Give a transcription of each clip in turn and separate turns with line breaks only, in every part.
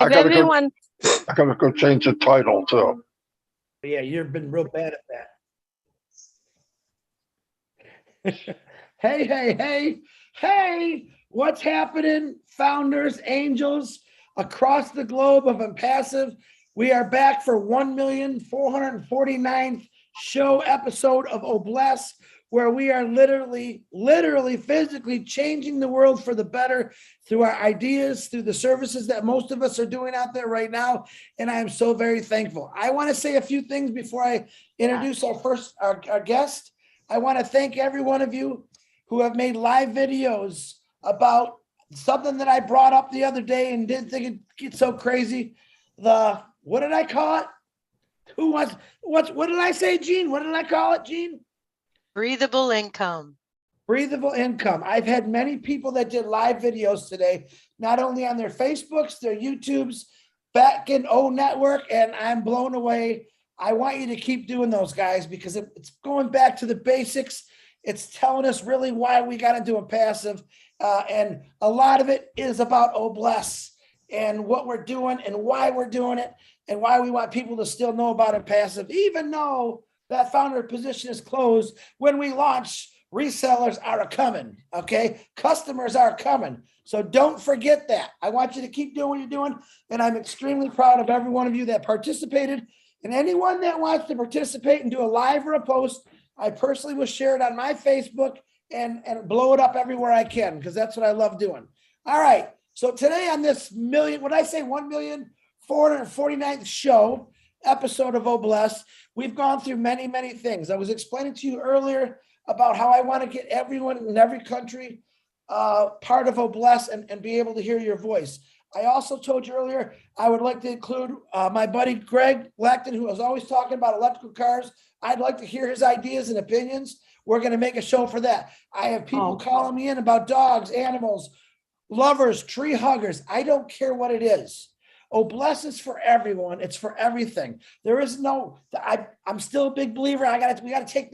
I
If
gotta go.
everyone,
I gotta go change the title too.
Yeah, you've been real bad at that. Hey, hey, hey, hey, what's happening, founders, angels across the globe of Impassive? We are back for 1,449th show episode of Obless, where we are literally, physically changing the world for the better through our ideas, through the services that most of us are doing out there right now. And I am so very thankful. I want to say a few things before I introduce our guest. I want to thank every one of you who have made live videos about something that I brought up the other day and didn't think it'd get so crazy. What did I call it? What did I say, Gene? What did I call it, Gene?
Breathable income.
Breathable income. I've had many people that did live videos today, not only on their Facebooks, their YouTubes, back in O Network, and I'm blown away. I want you to keep doing those, guys, because it's going back to the basics. It's telling us really why we got into Impassive. And a lot of it is about Obless and what we're doing and why we're doing it and why we want people to still know about Impassive, even though that founder position is closed. When we launch, resellers are coming, okay? Customers are coming. So don't forget that. I want you to keep doing what you're doing. And I'm extremely proud of every one of you that participated. And anyone that wants to participate and do a live or a post, I personally will share it on my Facebook and blow it up everywhere I can, because that's what I love doing. All right. So today on this 1,449th show episode of Obless, we've gone through many, many things. I was explaining to you earlier about how I want to get everyone in every country part of Obless and be able to hear your voice. I also told you earlier, I would like to include my buddy Greg Blackton, who was always talking about electrical cars. I'd like to hear his ideas and opinions. We're going to make a show for that. I have people calling me in about dogs, animals, lovers, tree huggers. I don't care what it is. Obless is for everyone. It's for everything. There is no, I'm still a big believer. We got to take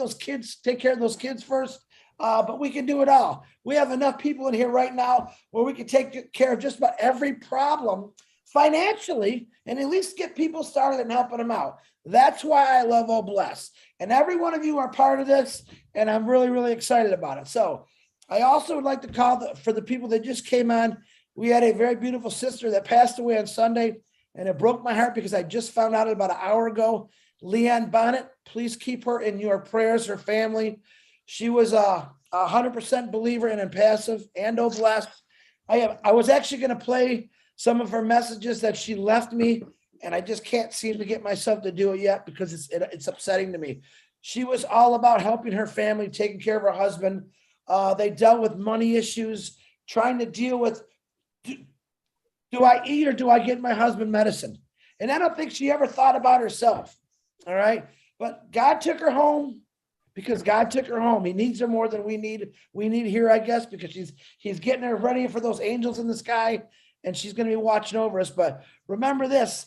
care of those kids first. But we can do it all. We have enough people in here right now where we can take care of just about every problem financially and at least get people started and helping them out. That's why I love Obless. And every one of you are part of this, and I'm really, really excited about it. So I also would like to call for the people that just came on. We had a very beautiful sister that passed away on Sunday, and it broke my heart because I just found out about an hour ago. Leanne Bonnet, please keep her in your prayers, her family. She was a 100% believer in Impassive and Obless. I was actually going to play some of her messages that she left me, and I just can't seem to get myself to do it yet because it's upsetting to me. She was all about helping her family, taking care of her husband. They dealt with money issues, trying to deal with, do I eat or do I get my husband medicine? And I don't think she ever thought about herself. All right. But God took her home. Because God took her home. He needs her more than we need here, I guess, because he's getting her ready for those angels in the sky, and she's going to be watching over us. But remember this,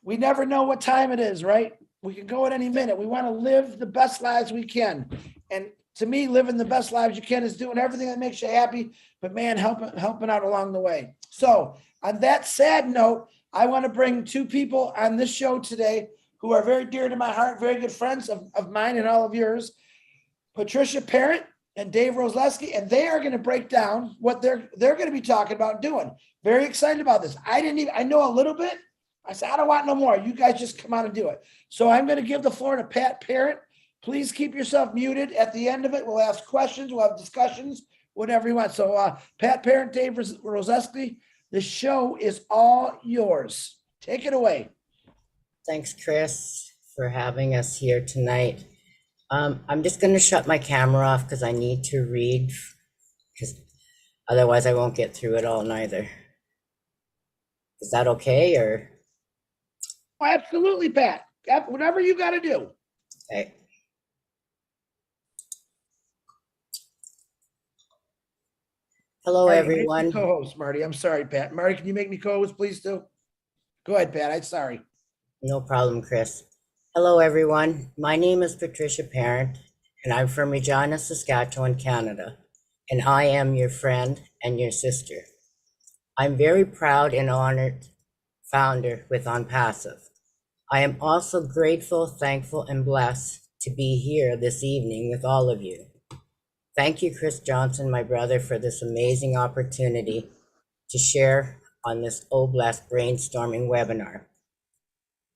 we never know what time it is, right? We can go at any minute. We want to live the best lives we can. And to me, living the best lives you can is doing everything that makes you happy, but man, helping out along the way. So on that sad note, I want to bring two people on this show today who are very dear to my heart, very good friends of mine and all of yours, Patricia Parent and Dave Roslewski, and they are going to break down what they're going to be talking about doing. Very excited about this. I know a little bit. I said, I don't want no more. You guys just come on and do it. So I'm going to give the floor to Pat Parent. Please keep yourself muted. At the end of it, we'll ask questions, we'll have discussions, whatever you want. So Pat Parent, Dave Roslewski, the show is all yours. Take it away.
Thanks, Chris, for having us here tonight. I'm just going to shut my camera off because I need to read, because otherwise I won't get through it all neither. Is that okay, or?
Oh, absolutely, Pat. Whatever you got to do.
Okay. Hello,
Marty,
everyone.
Co-host, Marty. I'm sorry, Pat. Marty, can you make me co-host, please, too? Go ahead, Pat. I'm sorry.
No problem, Chris. Hello, everyone. My name is Patricia Parent, and I'm from Regina, Saskatchewan, Canada, and I am your friend and your sister. I'm very proud and honored founder with On Passive. I am also grateful, thankful, and blessed to be here this evening with all of you. Thank you, Chris Johnson, my brother, for this amazing opportunity to share on this Oblast brainstorming webinar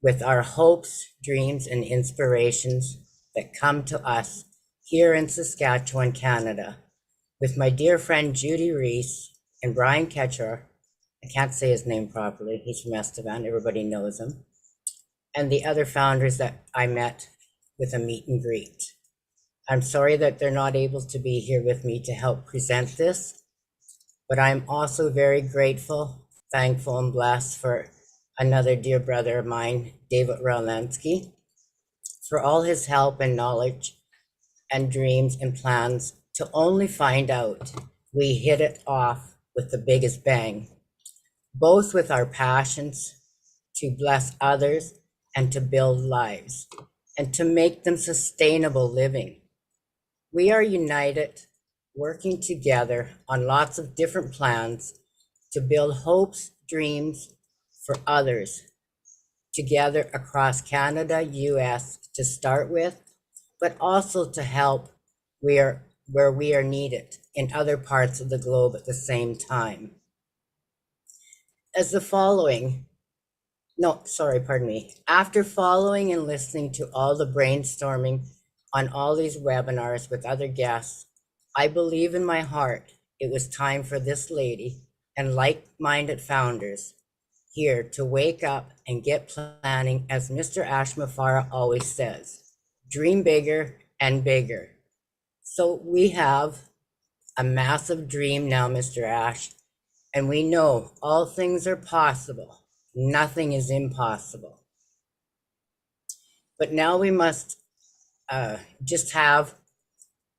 with our hopes, dreams, and inspirations that come to us here in Saskatchewan, Canada, with my dear friend Judy Reese and Brian Ketchar. I can't say his name properly. He's from Estevan. Everybody knows him. And the other founders that I met with a meet and greet. I'm sorry that they're not able to be here with me to help present this, but I'm also very grateful, thankful, and blessed for another dear brother of mine, David Rolansky, for all his help and knowledge and dreams and plans to only find out we hit it off with the biggest bang, both with our passions to bless others and to build lives and to make them sustainable living. We are united, working together on lots of different plans to build hopes, dreams for others together across Canada, US to start with, but also to help where we are needed in other parts of the globe at the same time. After following and listening to all the brainstorming on all these webinars with other guests, I believe in my heart it was time for this lady and like-minded founders here to wake up and get planning, as Mr. Ashmafara always says, dream bigger and bigger. So we have a massive dream now, Mr. Ash, and we know all things are possible. Nothing is impossible. But now we must not just have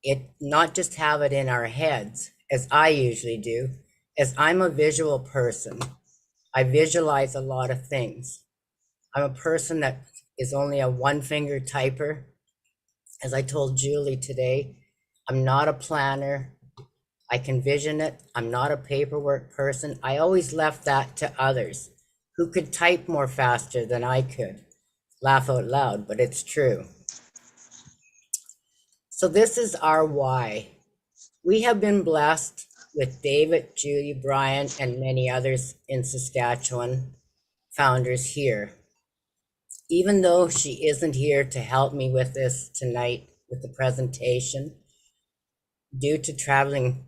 it in our heads, as I usually do, as I'm a visual person. I visualize a lot of things. I'm a person that is only a one-finger typer. As I told Julie today, I'm not a planner. I can vision it. I'm not a paperwork person. I always left that to others who could type more faster than I could. Laugh out loud, but it's true. So this is our why. We have been blessed with David, Judy, Brian, and many others in Saskatchewan, founders here. Even though she isn't here to help me with this tonight, with the presentation, due to traveling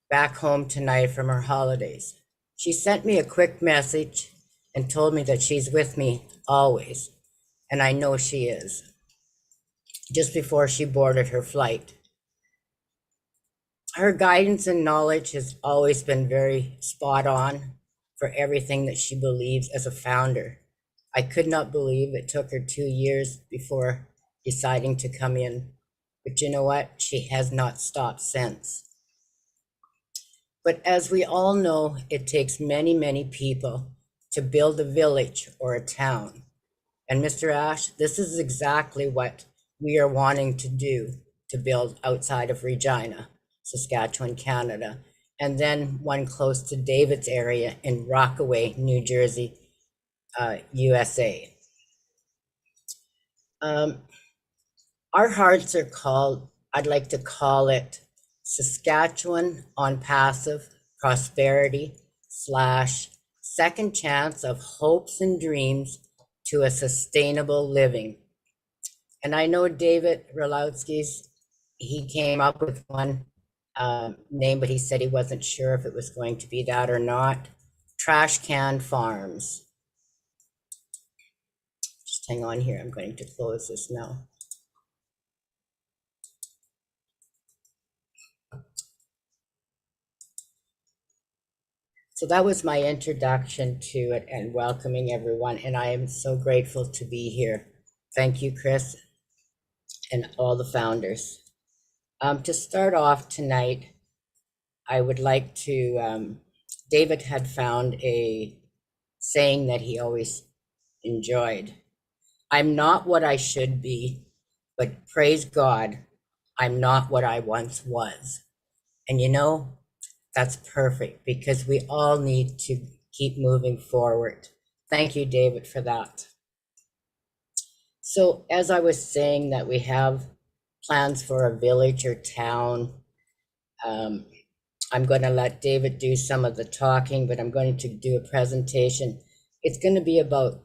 back home tonight from her holidays, she sent me a quick message and told me that she's with me always, and I know she is, just before she boarded her flight. Her guidance and knowledge has always been very spot on for everything that she believes as a founder. I could not believe it took her 2 years before deciding to come in, but you know what? She has not stopped since. But as we all know, it takes many, many people to build a village or a town. And Mr. Ash, this is exactly what we are wanting to do to build outside of Regina, Saskatchewan, Canada, and then one close to David's area in Rockaway, New Jersey, USA. Our hearts are called, I'd like to call it Saskatchewan on Passive Prosperity / second chance of hopes and dreams to a sustainable living. And I know David Rolansky's, he came up with one name, but he said he wasn't sure if it was going to be that or not. Trash Can Farms. Just hang on here, I'm going to close this now. So that was my introduction to it and welcoming everyone, and I am so grateful to be here. Thank you, Chris, and all the founders. To start off tonight, I would like to, David had found a saying that he always enjoyed. I'm not what I should be, but praise God, I'm not what I once was. And you know, that's perfect, because we all need to keep moving forward. Thank you, David, for that. So as I was saying that we have plans for a village or town, I'm going to let David do some of the talking, but I'm going to do a presentation. It's going to be about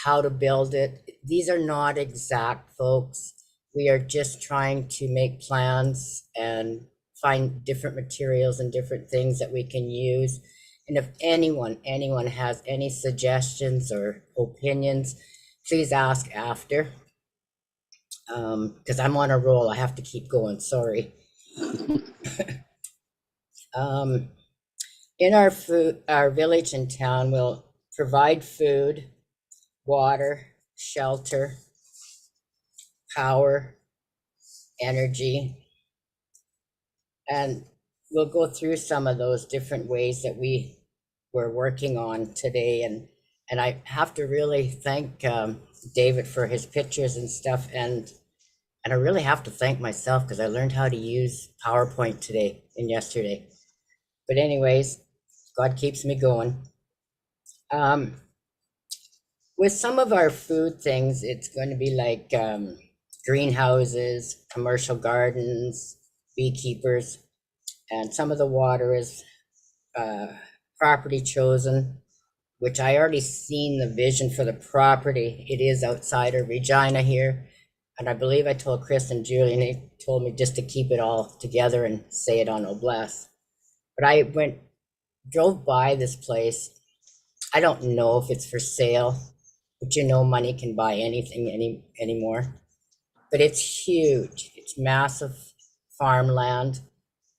how to build it. These are not exact, folks. We are just trying to make plans and find different materials and different things that we can use. And if anyone has any suggestions or opinions, please ask after. Because I'm on a roll, I have to keep going, sorry. In our village and town, we'll provide food, water, shelter, power, energy. And we'll go through some of those different ways that we were working on today. And I have to really thank David for his pictures and stuff. And I really have to thank myself because I learned how to use PowerPoint today and yesterday. But anyways, God keeps me going. With some of our food things, it's going to be like greenhouses, commercial gardens, beekeepers, and some of the water is property chosen, which I already seen the vision for the property. It is outside of Regina here. And I believe I told Chris and Julie, and they told me just to keep it all together and say it on Oblast. But I drove by this place. I don't know if it's for sale, but you know, money can buy anything anymore. But it's huge. It's massive farmland.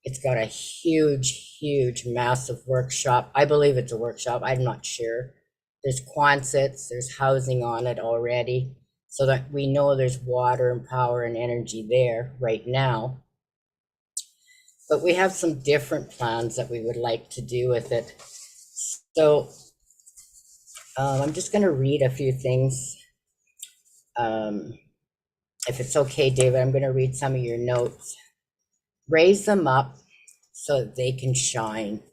It's got a huge, massive workshop. I believe it's a workshop. I'm not sure. There's Quonsets. There's housing on it already, so that we know there's water and power and energy there right now. But we have some different plans that we would like to do with it. So I'm just going to read a few things. If it's okay, David, I'm going to read some of your notes. Raise them up so that they can shine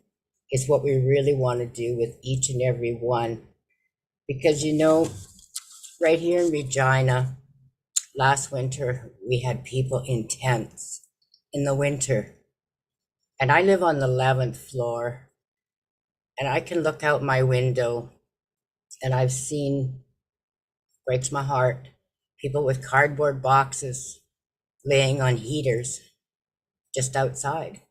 is what we really want to do with each and every one. Because, you know, right here in Regina, last winter, we had people in tents in the winter. And I live on the 11th floor, and I can look out my window, and I've seen, breaks my heart, people with cardboard boxes laying on heaters just outside.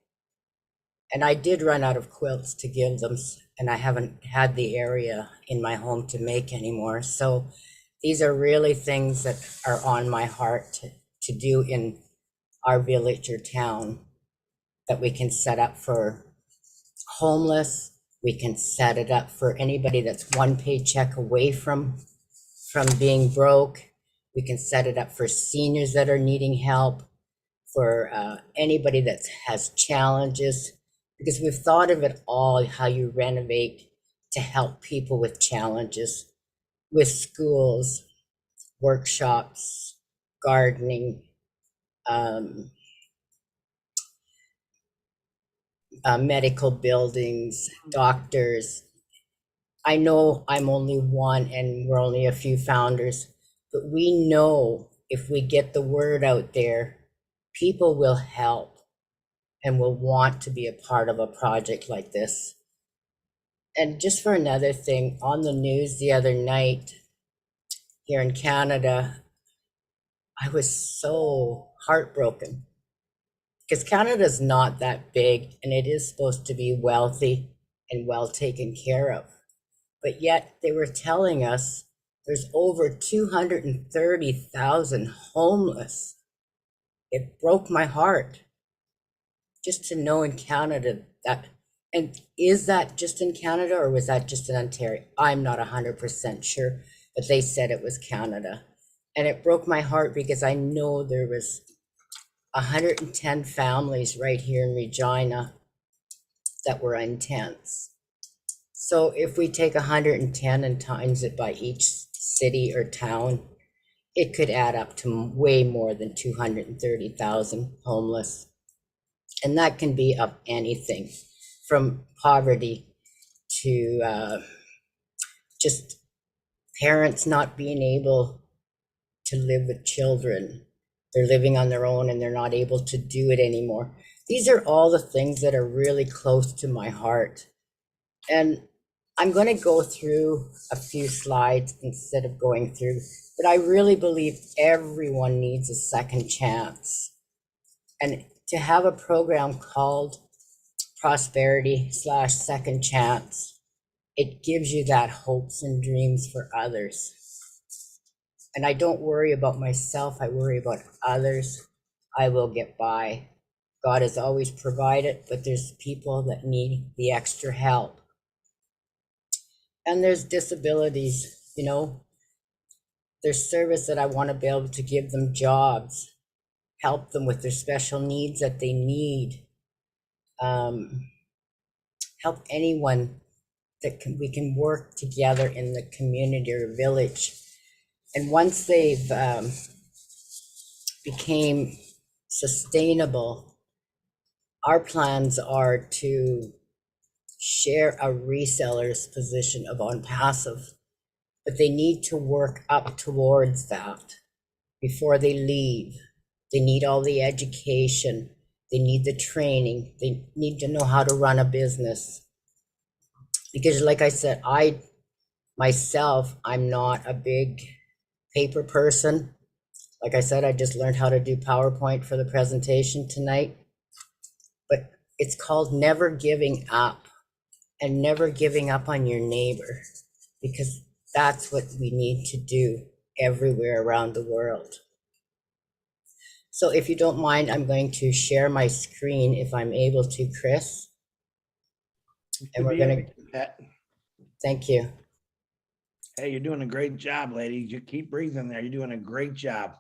And I did run out of quilts to give them, and I haven't had the area in my home to make anymore. So these are really things that are on my heart to do in our village or town, that we can set up for homeless. We can set it up for anybody that's one paycheck away from being broke. We can set it up for seniors that are needing help, for anybody that has challenges, because we've thought of it all, how you renovate to help people with challenges, with schools, workshops, gardening, medical buildings, doctors. I know I'm only one and we're only a few founders, but we know if we get the word out there, people will help and will want to be a part of a project like this. And just for another thing, on the news the other night here in Canada, I was so heartbroken because Canada's not that big and it is supposed to be wealthy and well taken care of. But yet they were telling us there's over 230,000 homeless. It broke my heart just to know in Canada that, and is that just in Canada or was that just in Ontario? I'm not 100% sure, but they said it was Canada. And it broke my heart because I know there was 110 families right here in Regina that were in tents. So if we take 110 and times it by each city or town, it could add up to way more than 230,000 homeless. And that can be of anything from poverty to just parents not being able to live with children. They're living on their own and they're not able to do it anymore. These are all the things that are really close to my heart. And I'm going to go through a few slides instead of going through, but I really believe everyone needs a second chance. And to have a program called Prosperity/Second Chance, it gives you that hopes and dreams for others. And I don't worry about myself, I worry about others. I will get by. God has always provided, but there's people that need the extra help. And there's disabilities, you know, there's service that I want to be able to give them jobs, help them with their special needs that they need, help anyone that we can work together in the community or village. And once they've became sustainable, our plans are to share a reseller's position of On Passive, but they need to work up towards that before they leave. They need all the education, they need the training, they need to know how to run a business. Because like I said, I'm not a big paper person. Like I said, I just learned how to do PowerPoint for the presentation tonight. But it's called never giving up, and never giving up on your neighbor, because that's what we need to do everywhere around the world. So if you don't mind, I'm going to share my screen if I'm able to, Chris. And we're going to, thank you.
Hey, you're doing a great job, lady. You keep breathing there. You're doing a great job.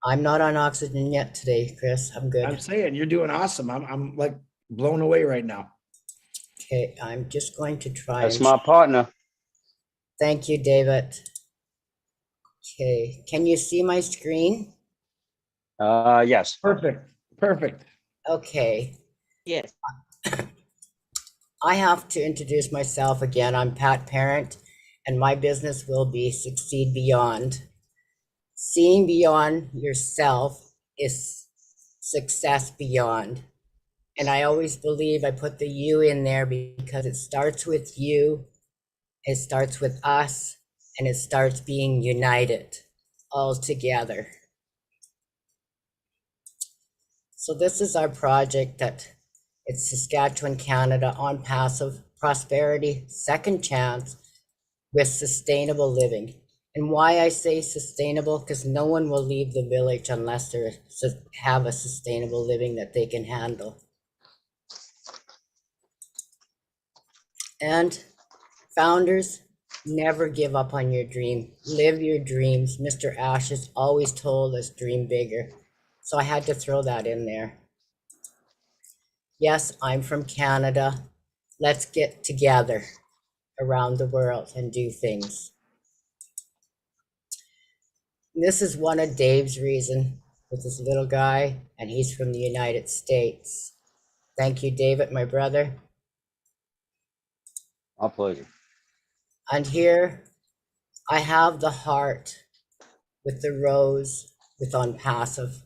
I'm not on oxygen yet today, Chris. I'm good.
I'm saying you're doing awesome. I'm like blown away right now.
Okay, I'm just going to try.
That's my partner.
Thank you, David. Okay, can you see my screen?
Yes.
Perfect. Perfect.
Okay.
Yes.
I have to introduce myself again. I'm Pat Parent, and my business will be Succeed Beyond. Seeing beyond yourself is success beyond. And I always believe I put the you in there because it starts with you, it starts with us, and it starts being united all together. So this is our project that it's Saskatchewan, Canada, On Passive Prosperity, Second Chance with sustainable living. And why I say sustainable, because no one will leave the village unless they have a sustainable living that they can handle. And founders, never give up on your dream. Live your dreams. Mr. Ashes always told us dream bigger. So I had to throw that in there. Yes, I'm from Canada. Let's get together around the world and do things. This is one of Dave's reason with this little guy, and he's from the United States. Thank you, David, my brother.
My pleasure.
And here I have the heart with the rose with On Passive.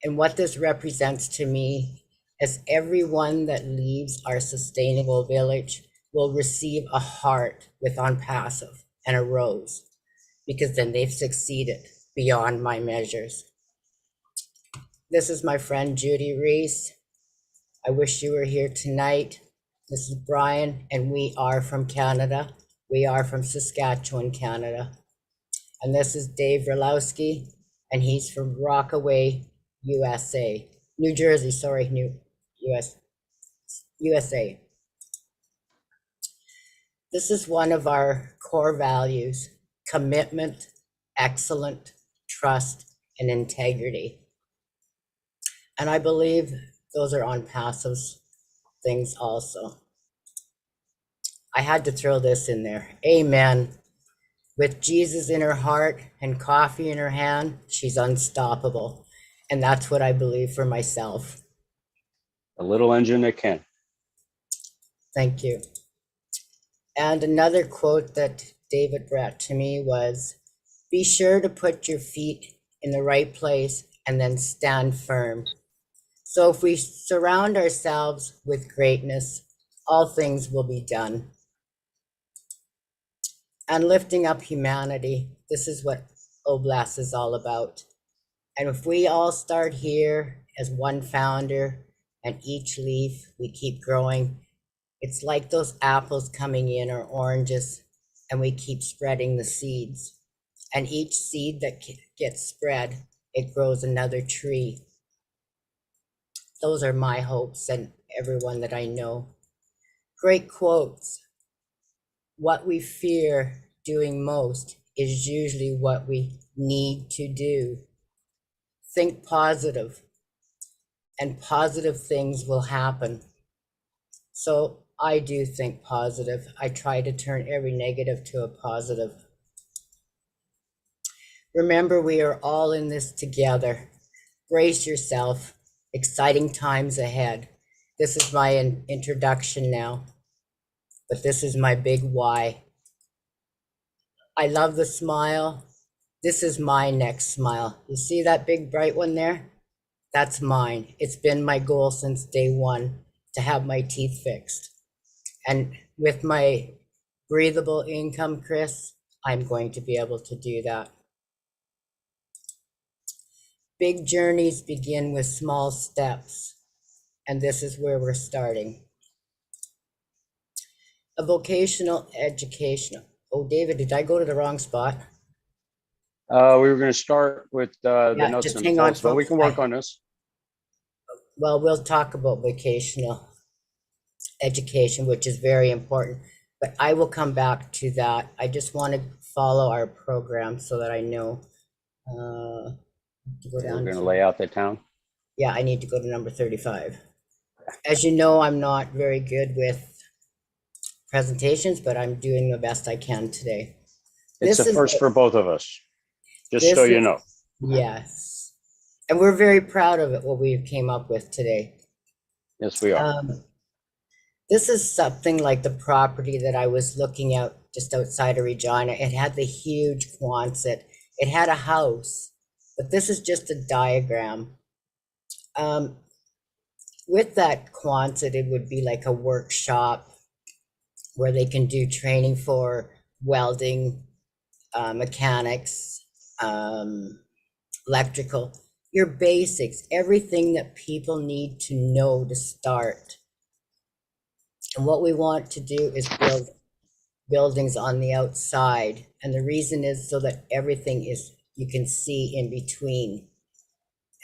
And what this represents to me is everyone that leaves our sustainable village will receive a heart with On Passive and a rose, because then they've succeeded beyond my measures. This is my friend Judy Reese. I wish you were here tonight. This is Brian, and we are from Canada. We are from Saskatchewan, Canada. And this is Dave Ralowski, and he's from Rockaway, USA. New Jersey, sorry, USA. This is one of our core values: commitment, excellence, trust, and integrity. And I believe those are On Passive's things also. I had to throw this in there. Amen. With Jesus in her heart and coffee in her hand, she's unstoppable. And that's what I believe for myself.
A little engine that can.
Thank you. And another quote that David brought to me was, be sure to put your feet in the right place and then stand firm. So if we surround ourselves with greatness, all things will be done. And lifting up humanity, this is what Oblast is all about. And if we all start here as one founder and each leaf, we keep growing, it's like those apples coming in or oranges, and we keep spreading the seeds. And each seed that gets spread, it grows another tree. Those are my hopes and everyone that I know. Great quotes. What we fear doing most is usually what we need to do. Think positive, and positive things will happen. So I do think positive. I try to turn every negative to a positive. Remember, we are all in this together. Brace yourself. Exciting times ahead. This is my introduction now, but this is my big why. I love the smile. This is my next smile. You see that big bright one there? That's mine. It's been my goal since day one to have my teeth fixed. And with my breathable income, Chris, I'm going to be able to do that. Big journeys begin with small steps, and this is where we're starting. A vocational education. Oh, David, did I go to the wrong spot?
We were going to start with the
Yeah,
nuts
just
and
hang on,
bolts, but we
folks.
can work on this.
Well, we'll talk about vocational education, which is very important, but I will come back to that. I just want to follow our program so that I know. To go
We're
down
going to
to-
lay out the town.
Yeah, I need to go to number 35. As you know, I'm not very good with presentations, but I'm doing the best I can today.
It's
This
a
is
first
the-
for both of us, just
This
so you
is-
know.
Yes. And we're very proud of it, what we came up with today.
Yes, we are.
This is something like the property that I was looking at just outside of Regina. It had the huge Quonset. It had a house, but this is just a diagram. With that Quonset, it would be like a workshop where they can do training for welding, mechanics, electrical, your basics, everything that people need to know to start. And what we want to do is build buildings on the outside. And the reason is so that everything is, you can see in between.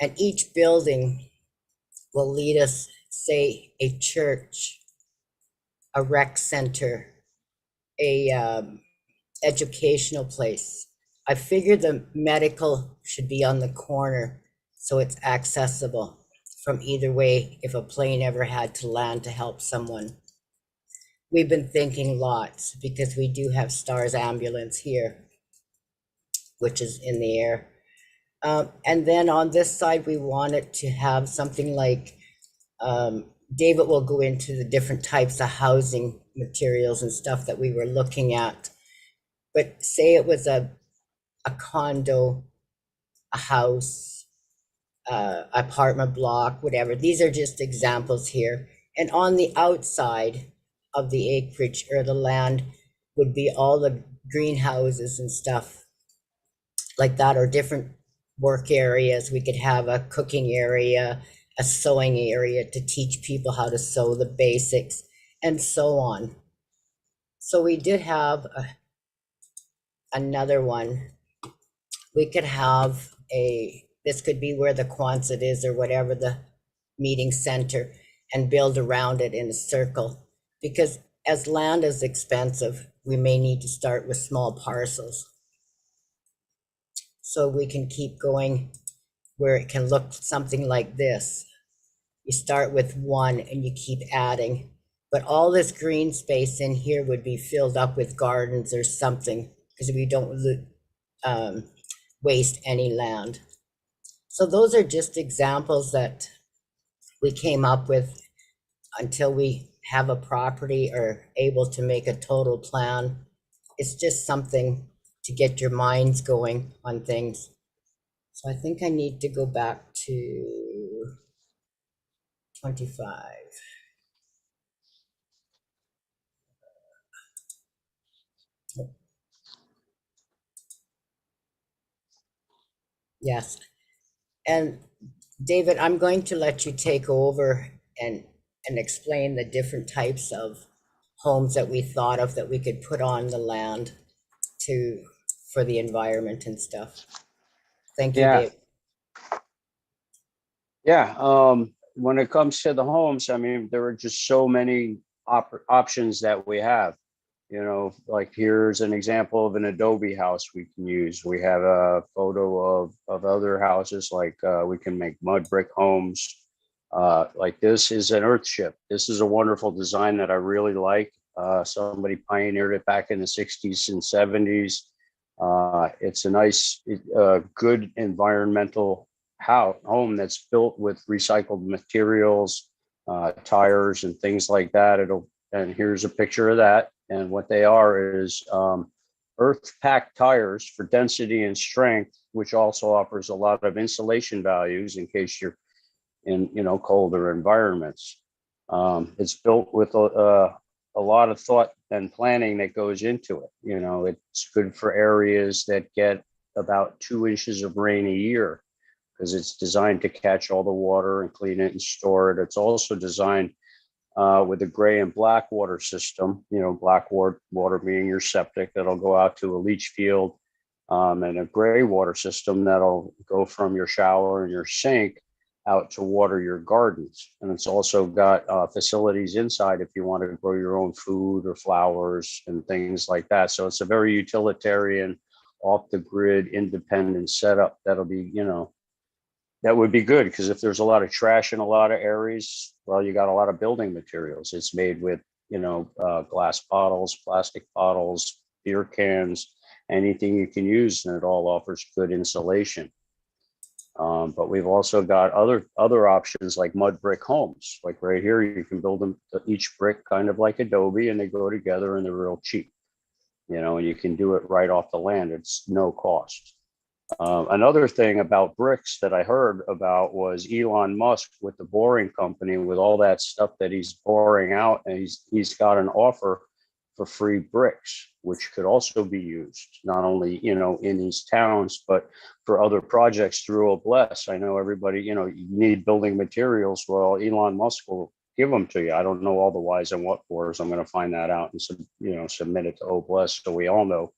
And each building will lead us, say, a church, a rec center, a educational place. I figured the medical should be on the corner so it's accessible from either way if a plane ever had to land to help someone. We've been thinking lots because we do have STARS ambulance here, which is in the air. And then on this side, we wanted to have something like, David will go into the different types of housing materials and stuff that we were looking at. But say it was a condo, a house, apartment block, whatever. These are just examples here. And on the outside of the acreage or the land would be all the greenhouses and stuff like that, or different work areas. We could have a cooking area, a sewing area to teach people how to sew the basics, and so on. So we did have another one. We could have this could be where the Quonset is or whatever the meeting center, and build around it in a circle. Because as land is expensive, we may need to start with small parcels. So we can keep going where it can look something like this. You start with one and you keep adding, but all this green space in here would be filled up with gardens or something, because we don't waste any land. So those are just examples that we came up with until we have a property or able to make a total plan it's just something to get your minds going on things. So I think I need to go back to 25. Yes. And David, I'm going to let you take over and explain the different types of homes that we thought of that we could put on the land to for the environment and stuff. Thank you,
Yeah,
Dave.
yeah. When it comes to the homes, I mean, there are just so many options that we have. You know, like here's an example of an Adobe house we can use. We have a photo of other houses, like we can make mud brick homes. Like this is an Earthship. This is a wonderful design that I really like. Somebody pioneered it back in the 60s and 70s. It's a nice, good environmental home that's built with recycled materials, tires and things like that. And here's a picture of that. And what they are is earth packed tires for density and strength, which also offers a lot of insulation values in case you're in, you know, colder environments. It's built with a lot of thought and planning that goes into it. You know, it's good for areas that get about 2 inches of rain a year because it's designed to catch all the water and clean it and store it. It's also designed with a gray and black water system, you know, black water being your septic that'll go out to a leach field, and a gray water system that'll go from your shower and your sink out to water your gardens. And it's also got facilities inside if you want to grow your own food or flowers and things like that. So it's a very utilitarian, off the grid, independent setup that'll be, you know, that would be good because if there's a lot of trash in a lot of areas, well, you got a lot of building materials. It's made with, you know, glass bottles, plastic bottles, beer cans, anything you can use, and it all offers good insulation. But we've also got other options like mud brick homes. Like right here, you can build them each brick kind of like Adobe, and they go together and they're real cheap. You know, and you can do it right off the land. It's no cost. Another thing about bricks that I heard about was Elon Musk with the boring company, with all that stuff that he's boring out, and he's got an offer for free bricks, which could also be used not only, you know, in these towns, but for other projects through Obless. I know everybody, you know, you need building materials. Well, Elon Musk will give them to you. I don't know all the whys and what fors. I'm going to find that out and you know, submit it to Obless so we all know.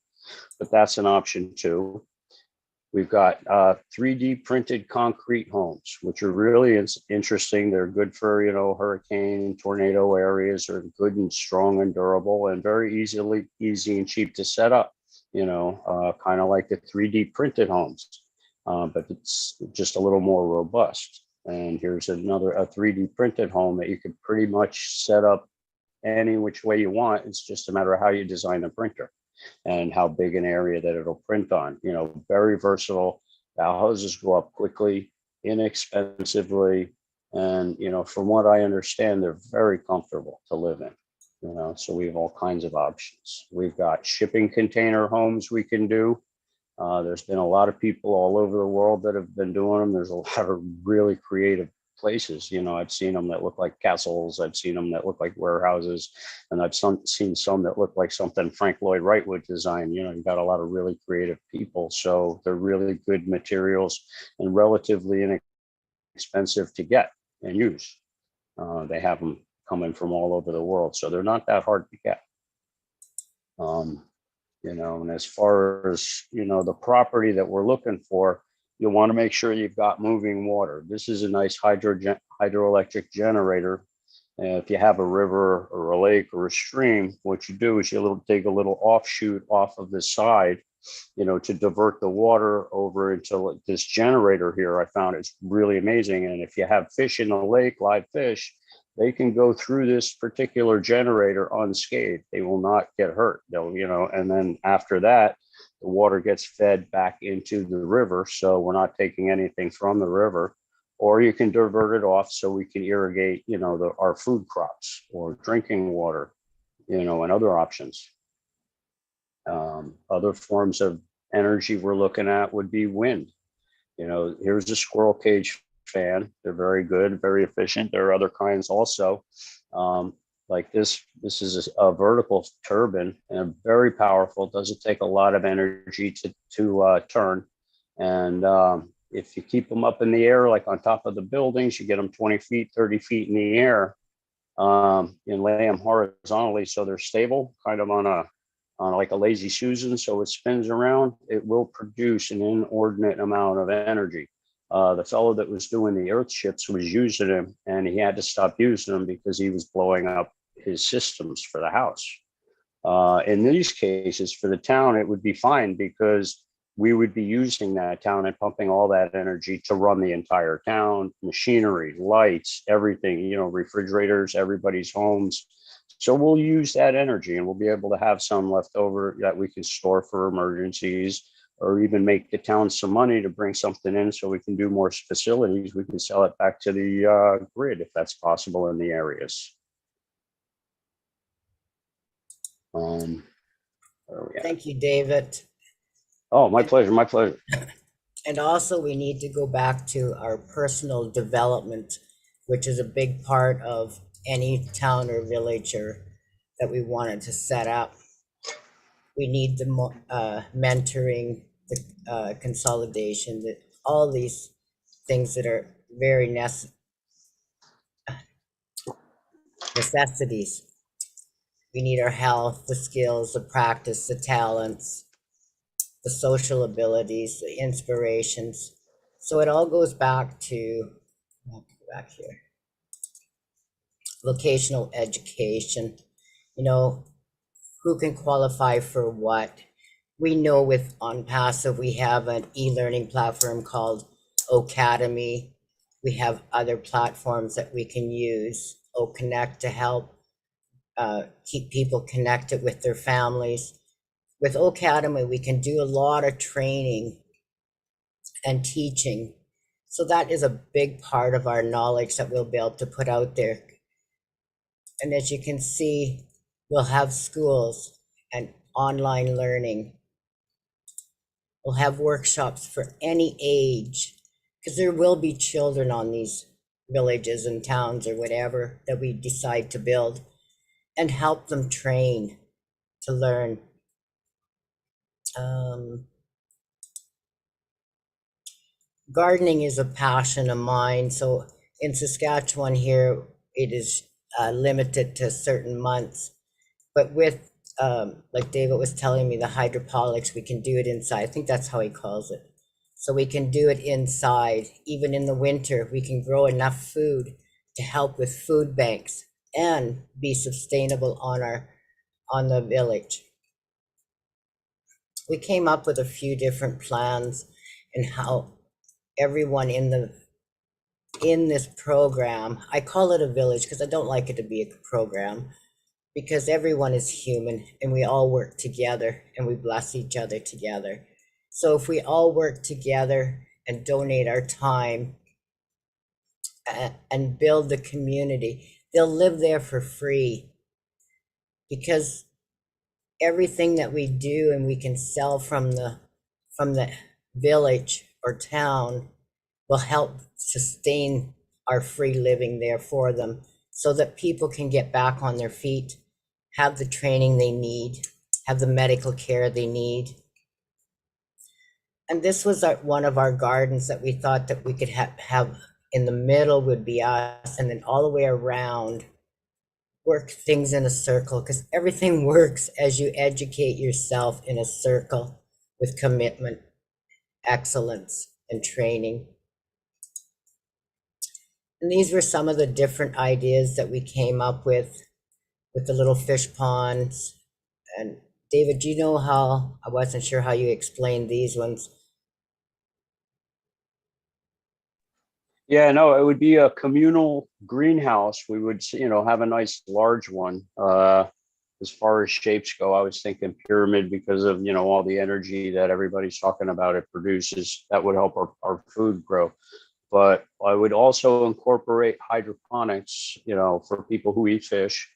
But that's an option too. We've got 3D printed concrete homes, which are really interesting. They're good for, you know, hurricane, tornado areas. Are good and strong and durable and very easy and cheap to set up, you know, kind of like the 3D printed homes, but it's just a little more robust. And here's a 3D printed home that you could pretty much set up any which way you want. It's just a matter of how you design the printer and how big an area that it'll print on. You know, very versatile. The houses go up quickly, inexpensively, and, you know, from what I understand, they're very comfortable to live in. You know, so we have all kinds of options. We've got shipping container homes we can do. There's been a lot of people all over the world that have been doing them. There's a lot of really creative places. You know, I've seen them that look like castles. I've seen them that look like warehouses, and I've seen some that look like something Frank Lloyd Wright would design. You know, you got a lot of really creative people, so they're really good materials and relatively inexpensive to get and use. They have them coming from all over the world, so they're not that hard to get. You know, and as far as, you know, the property that we're looking for, you'll want to make sure you've got moving water. This is a nice hydroelectric generator. And if you have a river or a lake or a stream, what you do is you dig a little offshoot off of the side, you know, to divert the water over into this generator here. I found it's really amazing. And if you have fish in the lake, live fish, they can go through this particular generator unscathed. They will not get hurt. They'll, you know, and then after that, the water gets fed back into the river. So we're not taking anything from the river, or you can divert it off so we can irrigate, you know, our food crops or drinking water, you know, and other options. Other forms of energy we're looking at would be wind. You know, here's a squirrel cage fan. They're very good, very efficient. There are other kinds also. Like this is a vertical turbine and very powerful. Doesn't take a lot of energy to turn. And if you keep them up in the air, like on top of the buildings, you get them 20 feet, 30 feet in the air, and lay them horizontally so they're stable, kind of on like a lazy Susan. So it spins around, it will produce an inordinate amount of energy. The fellow that was doing the earth ships was using them, and he had to stop using them because he was blowing up his systems for the house. In these cases, for the town, it would be fine because we would be using that town and pumping all that energy to run the entire town, machinery, lights, everything, you know, refrigerators, everybody's homes. So we'll use that energy and we'll be able to have some left over that we can store for emergencies, or even make the town some money to bring something in so we can do more facilities. We can sell it back to the grid if that's possible in the areas. Where are we at?
Thank you, David.
Oh, my pleasure, my pleasure.
And also, we need to go back to our personal development, which is a big part of any town or village that we wanted to set up. We need the mentoring, the consolidation, all these things that are very necessities. We need our health, the skills, the practice, the talents, the social abilities, the inspirations. So it all goes back to, I'll go back here, vocational education. You know, who can qualify for what? We know with OnPassive, we have an e-learning platform called Ocademy. We have other platforms that we can use, OConnect, to help keep people connected with their families. With Ocademy, we can do a lot of training and teaching. So that is a big part of our knowledge that we'll be able to put out there. And as you can see, we'll have schools and online learning. We'll have workshops for any age, because there will be children on these villages and towns or whatever that we decide to build, and help them train to learn. Gardening is a passion of mine. So in Saskatchewan here, it is limited to certain months. But with, like David was telling me, the hydroponics, we can do it inside. I think that's how he calls it. So we can do it inside. Even in the winter, we can grow enough food to help with food banks and be sustainable on the village. We came up with a few different plans and how everyone in this program, I call it a village because I don't like it to be a program, because everyone is human and we all work together and we bless each other together. So if we all work together and donate our time and build the community, they'll live there for free, because everything that we do and we can sell from the village or town will help sustain our free living there for them, so that people can get back on their feet, have the training they need, have the medical care they need. And this was one of our gardens that we thought that we could have in the middle would be us, and then all the way around work things in a circle, because everything works as you educate yourself in a circle with commitment, excellence, and training. And these were some of the different ideas that we came up with the little fish ponds. And David, do you know how, I wasn't sure how you explained these ones.
Yeah, no, it would be a communal greenhouse. We would, have a nice large one. As far as shapes go, I was thinking pyramid because of, all the energy that everybody's talking about it produces. That would help our food grow. But I would also incorporate hydroponics, for people who eat fish.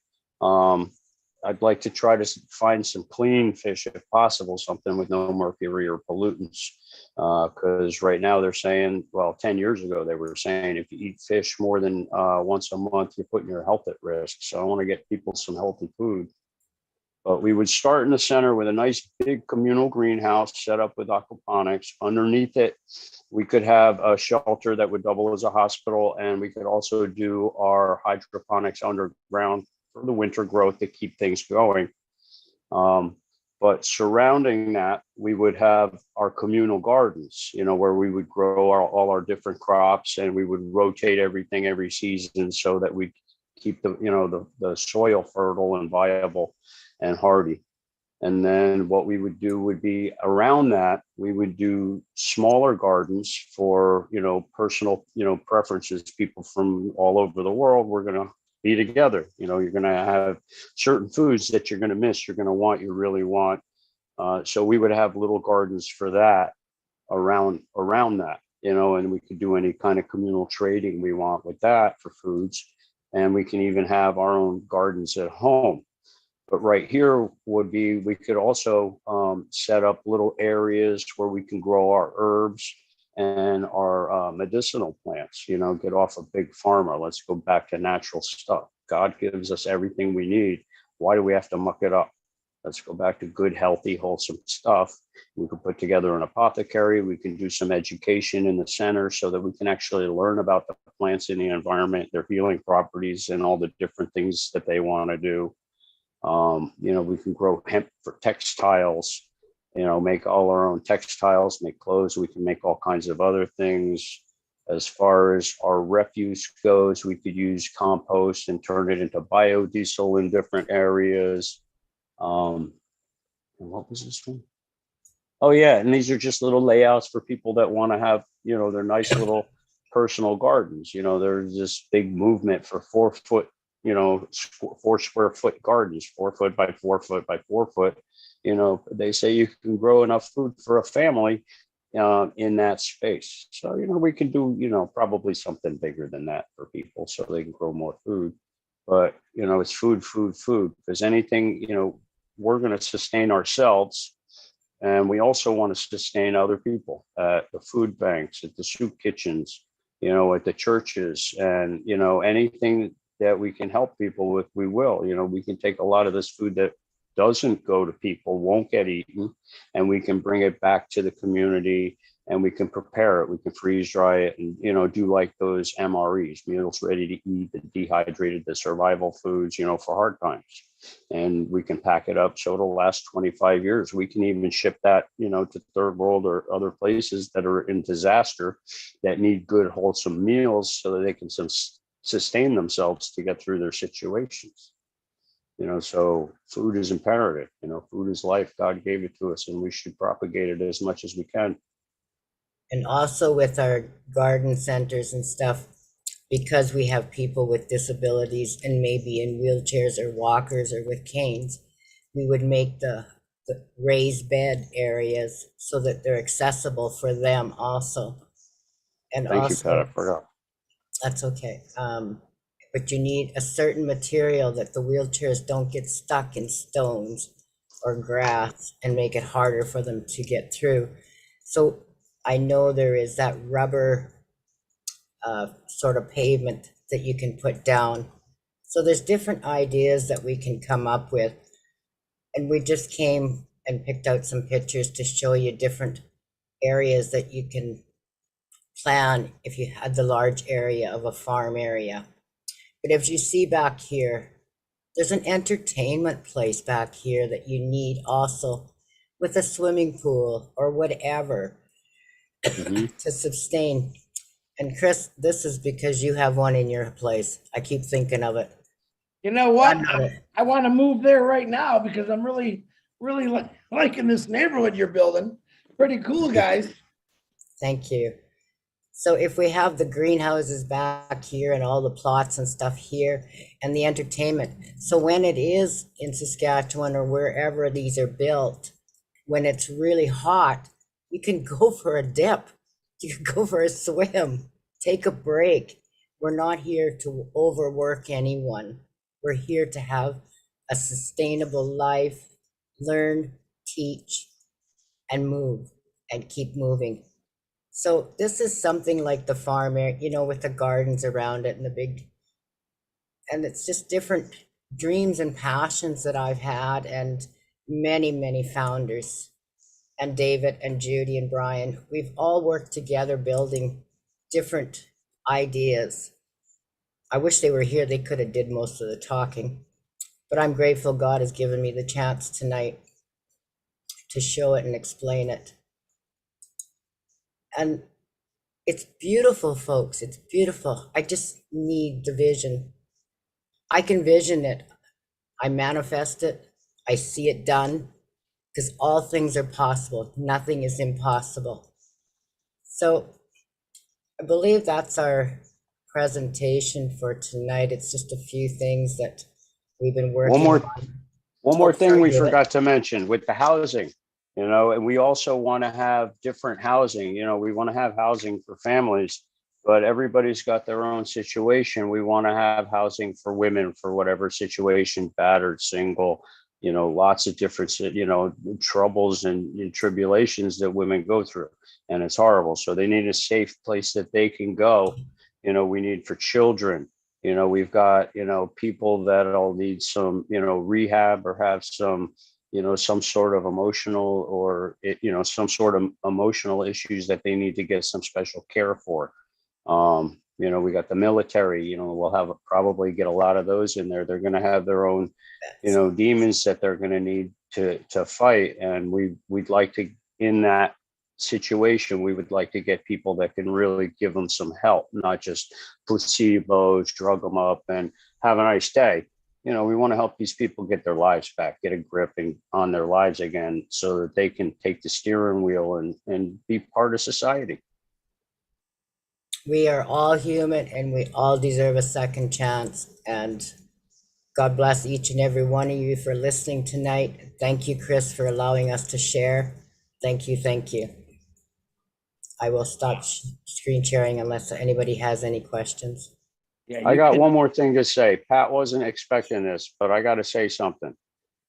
I'd like to try to find some clean fish if possible, something with no mercury or pollutants. Because right now they're saying, well, 10 years ago, they were saying if you eat fish more than once a month, you're putting your health at risk. So I want to get people some healthy food. But we would start in the center with a nice big communal greenhouse set up with aquaponics. Underneath it, we could have a shelter that would double as a hospital, and we could also do our hydroponics underground for the winter growth to keep things going. But surrounding that, we would have our communal gardens, where we would grow all our different crops, and we would rotate everything every season so that we keep the soil fertile and viable and hardy. And then what we would do would be around that, we would do smaller gardens for, personal, preferences. People from all over the world, we're going to be together. You're going to have certain foods that you're going to miss, you're going to want, you really want. So we would have little gardens for that around that, and we could do any kind of communal trading we want with that for foods. And we can even have our own gardens at home. But right here would be, we could also set up little areas where we can grow our herbs and our medicinal plants, get off of big pharma. Let's go back to natural stuff. God gives us everything we need. Why do we have to muck it up? Let's go back to good, healthy, wholesome stuff. We could put together an apothecary. We can do some education in the center so that we can actually learn about the plants in the environment, their healing properties, and all the different things that they want to do. We can grow hemp for textiles, make all our own textiles, make clothes. We can make all kinds of other things. As far as our refuse goes, we could use compost and turn it into biodiesel in different areas. And what was this one? Oh yeah, and these are just little layouts for people that want to have, their nice little personal gardens. There's this big movement for 4 foot, 4 square foot gardens, 4 foot by 4 foot by 4 foot. They say you can grow enough food for a family in that space. So, we can do, probably something bigger than that for people so they can grow more food. But, it's food, because anything, we're going to sustain ourselves. And we also want to sustain other people at the food banks, at the soup kitchens, at the churches, and, anything that we can help people with, we will. We can take a lot of this food that doesn't go to people, won't get eaten, and we can bring it back to the community, and we can prepare it. We can freeze dry it and, do like those MREs, meals ready to eat, the dehydrated, the survival foods, for hard times. And we can pack it up so it'll last 25 years. We can even ship that, to third world or other places that are in disaster that need good, wholesome meals so that they can sustain themselves to get through their situations. So food is imperative. Food is life. God gave it to us, and we should propagate it as much as we can.
And also with our garden centers and stuff, because we have people with disabilities and maybe in wheelchairs or walkers or with canes, we would make the raised bed areas so that they're accessible for them also. And
Thank
also,
you, Pat. I forgot.
That's okay. But you need a certain material that the wheelchairs don't get stuck in stones or grass and make it harder for them to get through. So I know there is that rubber sort of pavement that you can put down. So there's different ideas that we can come up with. And we just came and picked out some pictures to show you different areas that you can plan if you had the large area of a farm area. But as you see back here, there's an entertainment place back here that you need also, with a swimming pool or whatever to sustain. And Chris, this is because you have one in your place. I keep thinking of it.
You know what? I want to move there right now because I'm really liking this neighborhood you're building. Pretty cool, guys.
Thank you. So if we have the greenhouses back here and all the plots and stuff here and the entertainment. So when it is in Saskatchewan or wherever these are built, when it's really hot, you can go for a dip. You can go for a swim, take a break. We're not here to overwork anyone. We're here to have a sustainable life, learn, teach, and move, and keep moving. So this is something like the farm area, you know, with the gardens around it and the big, and it's just different dreams and passions that I've had, and many, many founders, and David and Judy and Brian, we've all worked together building different ideas. I wish they were here. They could have did most of the talking, but I'm grateful God has given me the chance tonight to show it and explain it. And it's beautiful, folks. It's beautiful. I just need the vision. I can vision it. I manifest it. I see it done, because all things are possible. Nothing is impossible. So I believe that's our presentation for tonight. It's just a few things that we've been working on.
One more thing
sorry,
we
David.
forgot to mention with the housing, you know, and we also want to have different housing, you know, we want to have housing for families, but everybody's got their own situation. We want to have housing for women for whatever situation, battered, single, you know, lots of different, you know, troubles and tribulations that women go through. And it's horrible. So they need a safe place that they can go. You know, we need for children. You know, we've got, you know, people that'll need some, you know, rehab or have some, you know, some sort of emotional or, you know, some sort of emotional issues that they need to get some special care for. You know, we got the military, you know, we'll have probably get a lot of those in there. They're going to have their own, you know, demons that they're going to need to fight. And we'd like to, in that situation, we would like to get people that can really give them some help, not just placebos, drug them up and have a nice day. You know, we want to help these people get their lives back, get a grip on their lives again, so that they can take the steering wheel and be part of society.
We are all human and we all deserve a second chance. And God bless each and every one of you for listening tonight. Thank you, Chris, for allowing us to share. Thank you. Thank you. I will stop screen sharing unless anybody has any questions.
Yeah,
I
you
got
can-
one more thing to say. Pat wasn't expecting this, but I got to say something.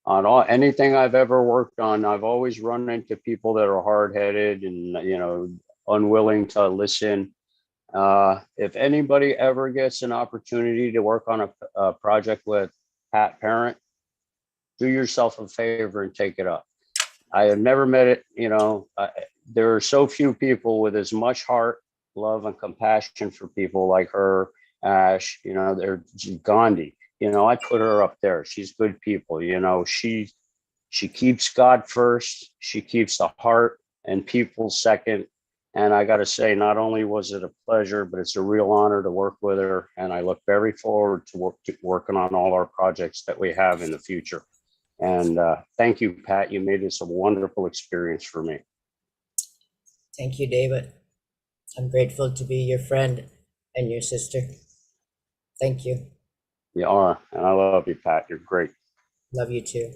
On anything I've ever worked on, I've always run into people that are hard-headed and, you know, unwilling to listen. If anybody ever gets an opportunity to work on a project with Pat Parent, do yourself a favor and take it up. I have never met it, you know, there are so few people with as much heart, love, and compassion for people like her, Ash, you know, they're Gandhi, you know, I put her up there. She's good people, you know, she keeps God first, she keeps the heart and people second. And I got to say, not only was it a pleasure, but it's a real honor to work with her. And I look very forward to working on all our projects that we have in the future. And thank you, Pat. You made this a wonderful experience for me.
Thank you, David. I'm grateful to be your friend and your sister. Thank you.
You are. And I love you, Pat. You're great.
Love you too.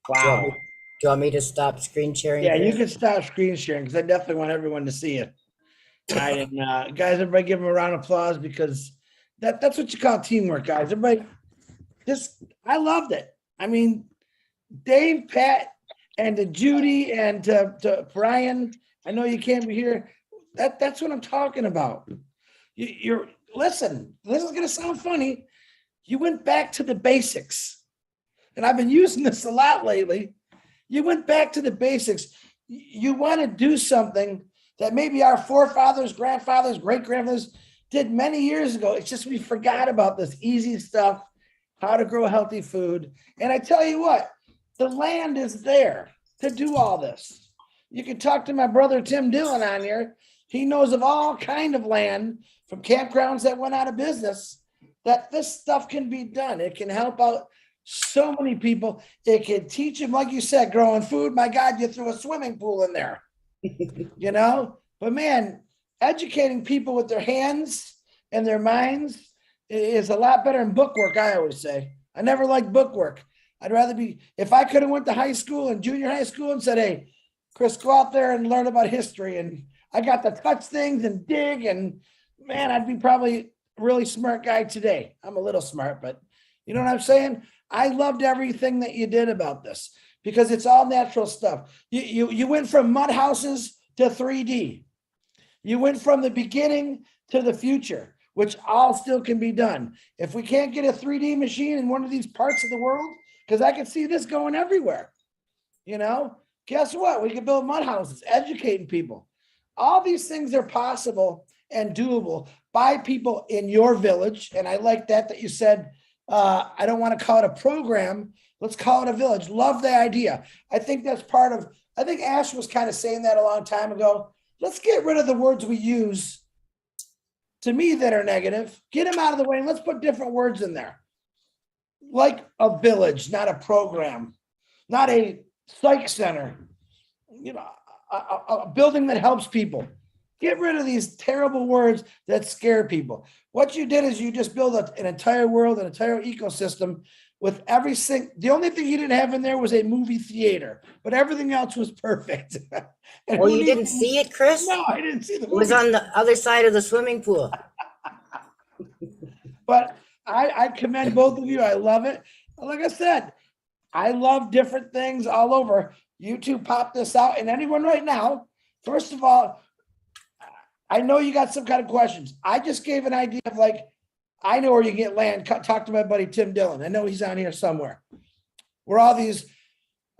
Wow.
Do you want me to stop screen sharing?
Yeah, you
Chris?
can stop screen sharing because I definitely want everyone to see it. All right, and guys, everybody give them a round of applause because that's what you call teamwork, guys. Everybody, I loved it. I mean, Dave, Pat, and to Judy and to Brian. I know you can't be here. That's what I'm talking about. You're listen. This is gonna sound funny. You went back to the basics, and I've been using this a lot lately. You went back to the basics. You want to do something that maybe our forefathers, grandfathers, great grandfathers did many years ago. It's just we forgot about this easy stuff, how to grow healthy food. And I tell you what, the land is there to do all this. You can talk to my brother Tim Dillon on here. He knows of all kind of land from campgrounds that went out of business that this stuff can be done. It can help out so many people. It can teach them, like you said, growing food. My God, you threw a swimming pool in there, you know? But man, educating people with their hands and their minds is a lot better than bookwork, I always say. I never liked bookwork. I'd rather be, if I could have went to high school and junior high school and said, hey, Chris, go out there and learn about history. And I got to touch things and dig. And man, I'd be probably a really smart guy today. I'm a little smart, but you know what I'm saying? I loved everything that you did about this because it's all natural stuff. You went from mud houses to 3D. You went from the beginning to the future, which all still can be done. If we can't get a 3D machine in one of these parts of the world, because I can see this going everywhere, you know, guess what? We can build mud houses, educating people. All these things are possible and doable by people in your village. And I like that you said, I don't want to call it a program. Let's call it a village. Love the idea. I think that's part of, I think Ash was kind of saying that a long time ago. Let's get rid of the words we use to me that are negative. Get them out of the way and let's put different words in there. Like a village, not a program, not a psych center, you know, a building that helps people. Get rid of these terrible words that scare people. What you did is you just build an entire world, an entire ecosystem with every single, the only thing you didn't have in there was a movie theater, but everything else was perfect.
Oh, you didn't see it, Chris?
No, I didn't see the movie.
It was on the other side of the swimming pool.
But I commend both of you. I love it. Like I said, I love different things all over. You two pop this out, and anyone right now, first of all, I know you got some kind of questions. I just gave an idea of like, I know where you get land. Talk to my buddy Tim Dillon. I know he's on here somewhere. Where all these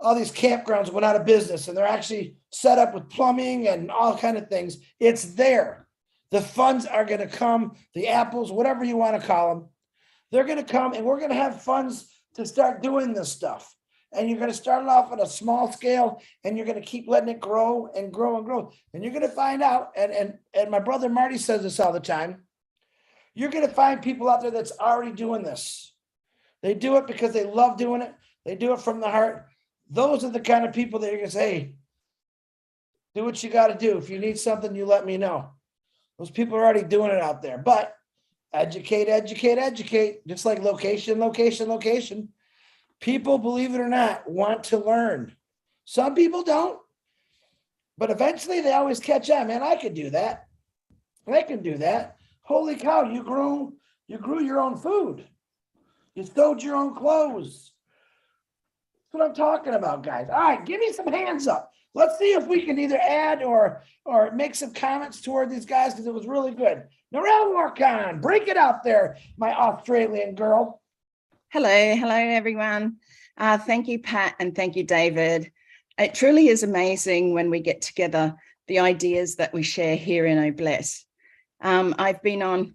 campgrounds went out of business, and they're actually set up with plumbing and all kind of things. It's there. The funds are going to come. The apples, whatever you want to call them, they're going to come, and we're going to have funds to start doing this stuff. And you're going to start it off at a small scale, and you're going to keep letting it grow and grow and grow. And you're going to find out, and my brother Marty says this all the time, you're going to find people out there that's already doing this. They do it because they love doing it. They do it from the heart. Those are the kind of people that you're going to say, hey, do what you got to do. If you need something, you let me know. Those people are already doing it out there. But educate, educate, educate, just like location, location, location. People, believe it or not, want to learn. Some people don't, but eventually they always catch on. Man, I could do that. I can do that. Holy cow, you grew your own food. You sewed your own clothes. That's what I'm talking about, guys. All right, give me some hands up. Let's see if we can either add or make some comments toward these guys because it was really good. Narelle Warkan, break it out there, my Australian girl.
Hello everyone. Thank you, Pat, and thank you, David. It truly is amazing when we get together, the ideas that we share here in Obless. I've been on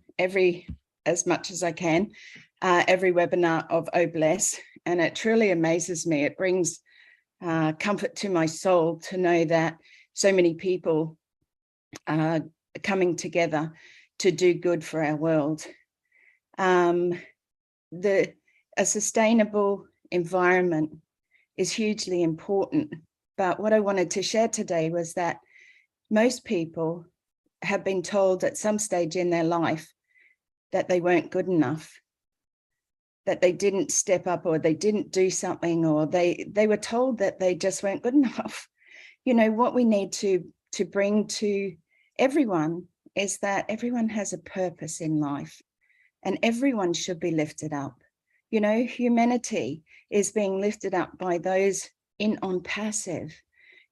as much as I can, every webinar of Obless, and it truly amazes me. It brings comfort to my soul to know that so many people are coming together to do good for our world. A sustainable environment is hugely important. But what I wanted to share today was that most people have been told at some stage in their life that they weren't good enough, that they didn't step up or they didn't do something, or they were told that they just weren't good enough. You know, what we need to bring to everyone is that everyone has a purpose in life and everyone should be lifted up. You know, humanity is being lifted up by those on passive.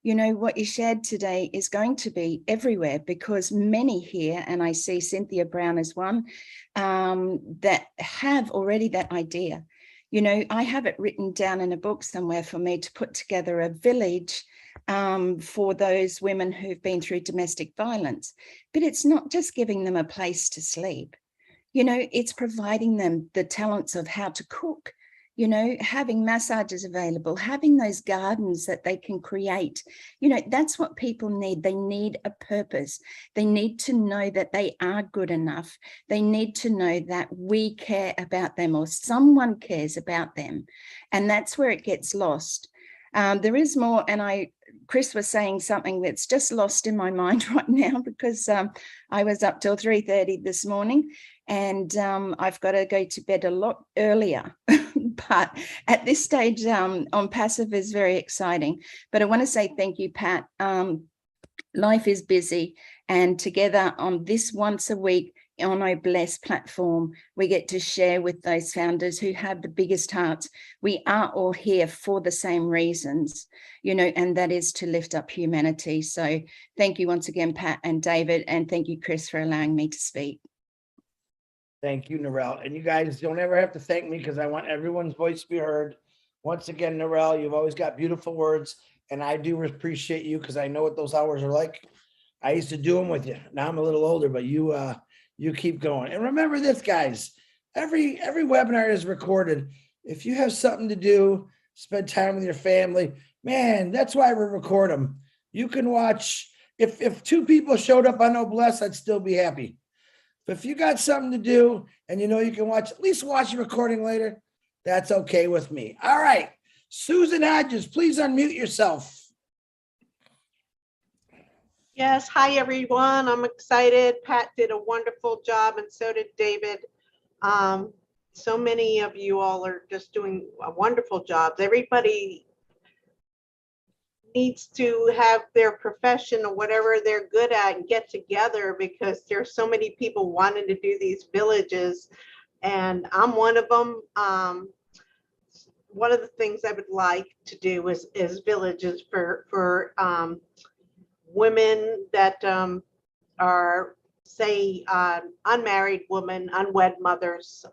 You know, what you shared today is going to be everywhere because many here, and I see Cynthia Brown as one, that have already that idea. You know, I have it written down in a book somewhere for me to put together a village for those women who've been through domestic violence. But it's not just giving them a place to sleep. You know, it's providing them the talents of how to cook, you know, having massages available, having those gardens that they can create. You know, that's what people need. They need a purpose. They need to know that they are good enough. They need to know that we care about them or someone cares about them. And that's where it gets lost. There is more, and Chris was saying something that's just lost in my mind right now because I was up till 3:30 this morning and I've got to go to bed a lot earlier. But at this stage on Passive is very exciting. But I want to say thank you, Pat. Life is busy, and together on this once a week on Obless platform, we get to share with those founders who have the biggest hearts. We are all here for the same reasons, and that is to lift up humanity. So thank you once again, Pat and David, and thank you, Chris, for allowing me to speak.
Thank you, Narelle. And you guys don't ever have to thank me because I want everyone's voice to be heard. Once again, Narelle, you've always got beautiful words, and I do appreciate you because I know what those hours are like. I used to do them with you. Now I'm a little older, but you keep going. And remember this, guys, every webinar is recorded. If you have something to do, spend time with your family, man, that's why we record them. You can watch. If 2 people showed up on Noblesse, I'd still be happy. But if you got something to do and you can at least watch the recording later, that's okay with me. All right. Susan Hodges, please unmute yourself.
Yes, hi everyone. I'm excited. Pat did a wonderful job and so did David. So many of you all are just doing a wonderful job. Everybody needs to have their profession or whatever they're good at and get together because there's so many people wanting to do these villages and I'm one of them. One of the things I would like to do is villages for women that are, say, unmarried women, unwed mothers.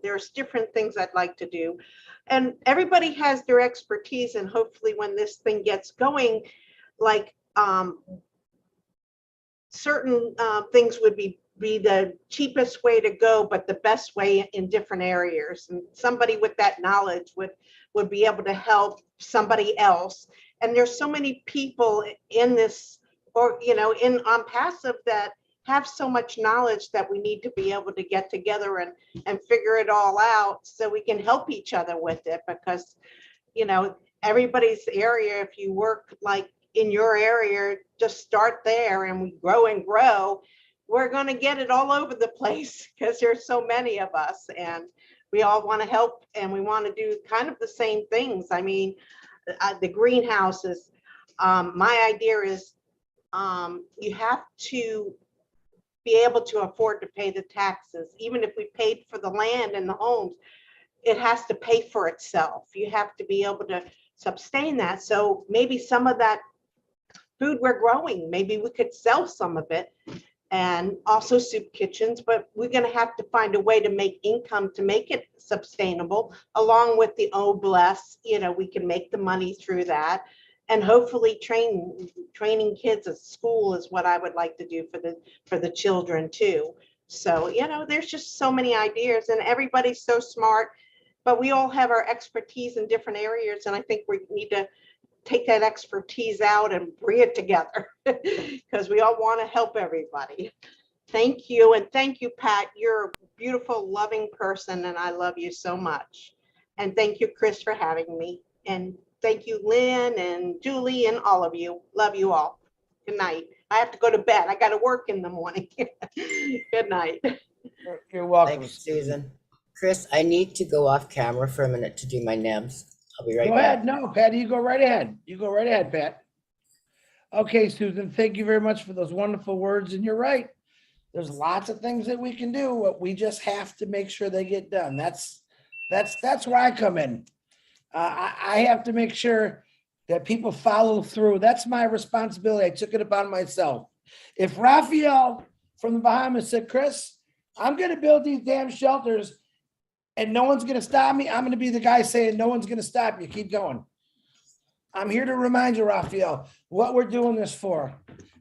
There's different things I'd like to do. And everybody has their expertise, and hopefully when this thing gets going, like certain things would be the cheapest way to go, but the best way in different areas. And somebody with that knowledge would be able to help somebody else. And there's so many people in this, or on passive that have so much knowledge that we need to be able to get together and figure it all out so we can help each other with it, because everybody's area, if you work like in your area, just start there and we grow and grow. We're going to get it all over the place because there's so many of us and we all want to help and we want to do kind of the same things. I mean, the greenhouses, my idea is you have to be able to afford to pay the taxes. Even if we paid for the land and the homes, it has to pay for itself. You have to be able to sustain that. So maybe some of that food we're growing, maybe we could sell some of it, and also soup kitchens, but we're going to have to find a way to make income to make it sustainable along with the Obless. We can make the money through that. And hopefully training kids at school is what I would like to do for the children too. So, there's just so many ideas and everybody's so smart, but we all have our expertise in different areas. And I think we need to take that expertise out and bring it together because we all want to help everybody. Thank you. And thank you, Pat. You're a beautiful, loving person. And I love you so much. And thank you, Chris, for having me. And thank you, Lynn and Julie and all of you. Love you all. Good night. I have to go to bed. I got to work in the morning. Good night.
You're welcome.
Thanks, Susan. Chris, I need to go off camera for a minute to do my nebs. I'll be right
Go
back.
ahead. No, Patty, you go right ahead. You go right ahead, Pat. Okay, Susan, thank you very much for those wonderful words. And you're right. There's lots of things that we can do. What we just have to make sure they get done. That's where I come in. I have to make sure that people follow through. That's my responsibility. I took it upon myself. If Raphael from the Bahamas said, Chris, I'm going to build these damn shelters and no one's going to stop me, I'm going to be the guy saying, no one's going to stop you. Keep going. I'm here to remind you, Raphael, what we're doing this for.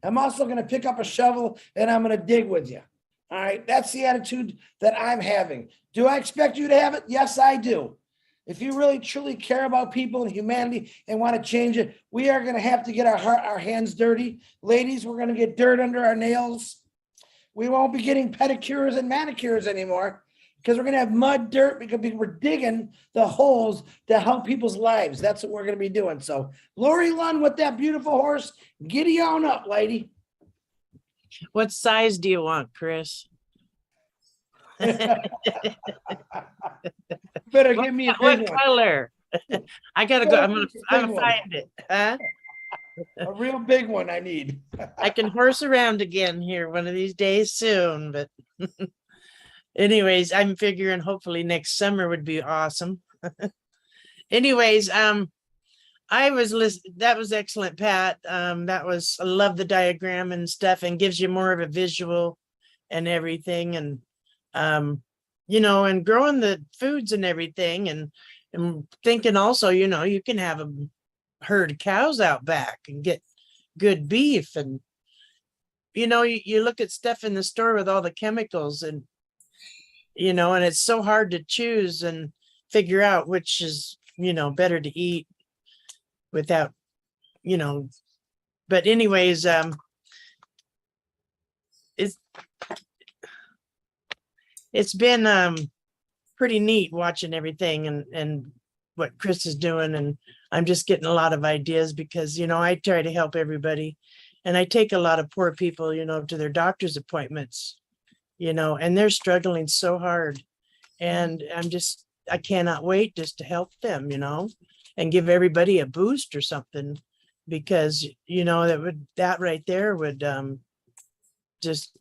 I'm also going to pick up a shovel and I'm going to dig with you. All right. That's the attitude that I'm having. Do I expect you to have it? Yes, I do. If you really truly care about people and humanity and want to change it, we are going to have to get our hands dirty. Ladies, we're going to get dirt under our nails. We won't be getting pedicures and manicures anymore because we're going to have mud, dirt, because we're digging the holes to help people's lives. That's what we're going to be doing. So Lori Lund with that beautiful horse, giddy on up, lady.
What size do you want, Chris?
Better give me a
What
big one.
color? I gotta go. I'm
Big
gonna
one.
find it. Huh?
A real big one I need.
I can horse around again here one of these days soon, but anyways, I'm figuring hopefully next summer would be awesome. Anyways, that was excellent, Pat. I love the diagram and stuff and gives you more of a visual and everything. And, and growing the foods and everything and thinking also, you can have a herd of cows out back and get good beef. And, you look at stuff in the store with all the chemicals and, and it's so hard to choose and figure out which is, better to eat without, but anyways, it's been pretty neat watching everything and what Chris is doing. And I'm just getting a lot of ideas because, I try to help everybody and I take a lot of poor people, to their doctor's appointments, and they're struggling so hard. And I cannot wait just to help them, and give everybody a boost or something, because that right there would just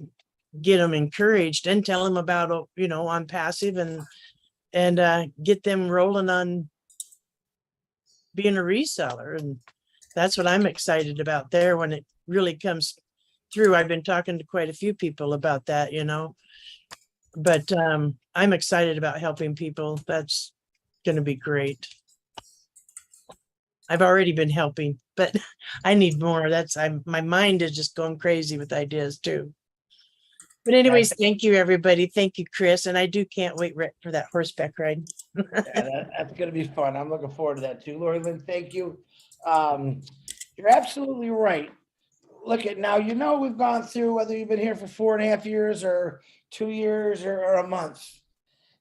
get them encouraged and tell them about on passive and get them rolling on being a reseller. And that's what I'm excited about there when it really comes through. I've been talking to quite a few people about that, but I'm excited about helping people. That's going to be great. I've already been helping, but I need more. My mind is just going crazy with ideas too. But anyways, thank you, everybody. Thank you, Chris. And I can't wait for that horseback ride.
That's going to be fun. I'm looking forward to that too. Lori Lynn, thank you. You're absolutely right. Look at now, we've gone through, whether you've been here for 4.5 years or 2 years or a month.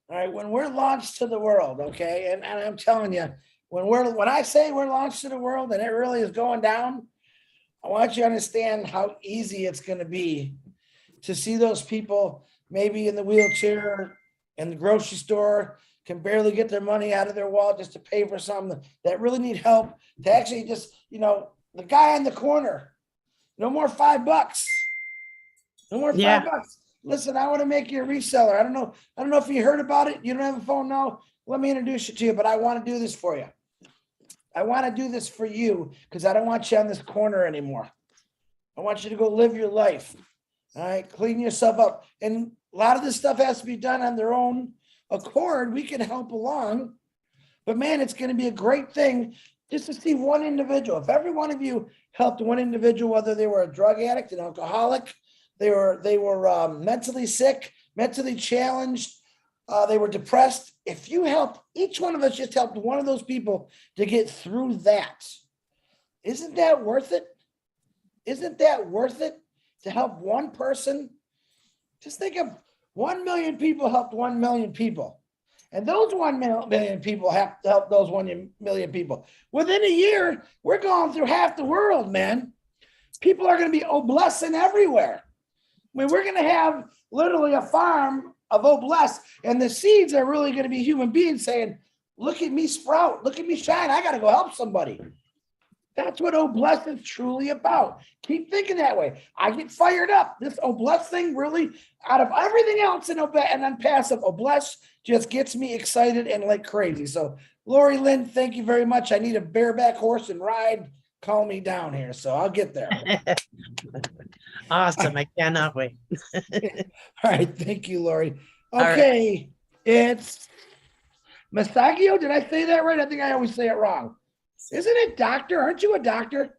All right. When we're launched to the world, okay. And I'm telling you, when I say we're launched to the world and it really is going down, I want you to understand how easy it's going to be to see those people maybe in the wheelchair in the grocery store can barely get their money out of their wallet just to pay for something that really need help, to actually just, the guy in the corner, no more $5. No more $5. Listen, I want to make you a reseller. I don't know if you heard about it. You don't have a phone now. Let me introduce you to you, but I want to do this for you. I want to do this for you because I don't want you on this corner anymore. I want you to go live your life. All right, clean yourself up. And a lot of this stuff has to be done on their own accord. We can help along, but man, it's going to be a great thing just to see one individual. If every one of you helped one individual, whether they were a drug addict, an alcoholic, they were mentally sick, mentally challenged, they were depressed. If you help, each one of us just helped one of those people to get through that. Isn't that worth it? Isn't that worth it to help one person? Just think of 1 million people helped 1 million people. And those 1 million people have to help those 1 million people. Within a year, we're going through half the world, man. People are going to be blessing everywhere. I mean, we're going to have literally a farm of Obless, and the seeds are really going to be human beings saying, look at me sprout, look at me shine. I got to go help somebody. That's what Obless is truly about. Keep thinking that way. I get fired up. This Obless thing really, out of everything else and then passive, Obless just gets me excited and like crazy. So Lori Lynn, thank you very much. I need a bareback horse and ride. Call me down here. So I'll get there.
Awesome. I cannot wait.
All right. Thank you, Lori. Okay. It's Masagio. Did I say that right? I think I always say it wrong. Isn't it doctor? Aren't you a doctor?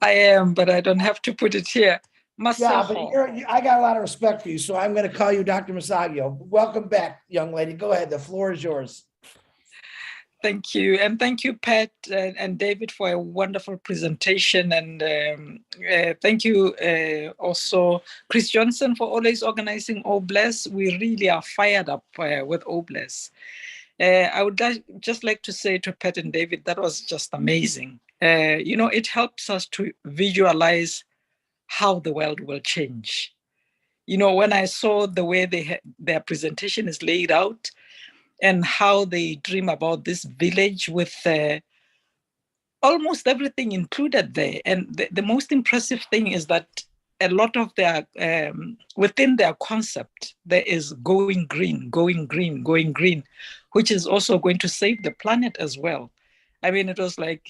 I am, but I don't have to put it here.
Yeah, but I got a lot of respect for you, so I'm going to call you Dr. Masagio. Welcome back, young lady. Go ahead. The floor is yours.
Thank you. And thank you, Pat and David, for a wonderful presentation. And thank you also, Chris Johnson, for always organizing Obless. We really are fired up with Obless. I would just like to say to Pat and David, that was just amazing. It helps us to visualize how the world will change. When I saw the way their presentation is laid out and how they dream about this village with almost everything included there. And the most impressive thing is that a lot of their, within their concept, there is going green, going green, going green, which is also going to save the planet as well. I mean, it was like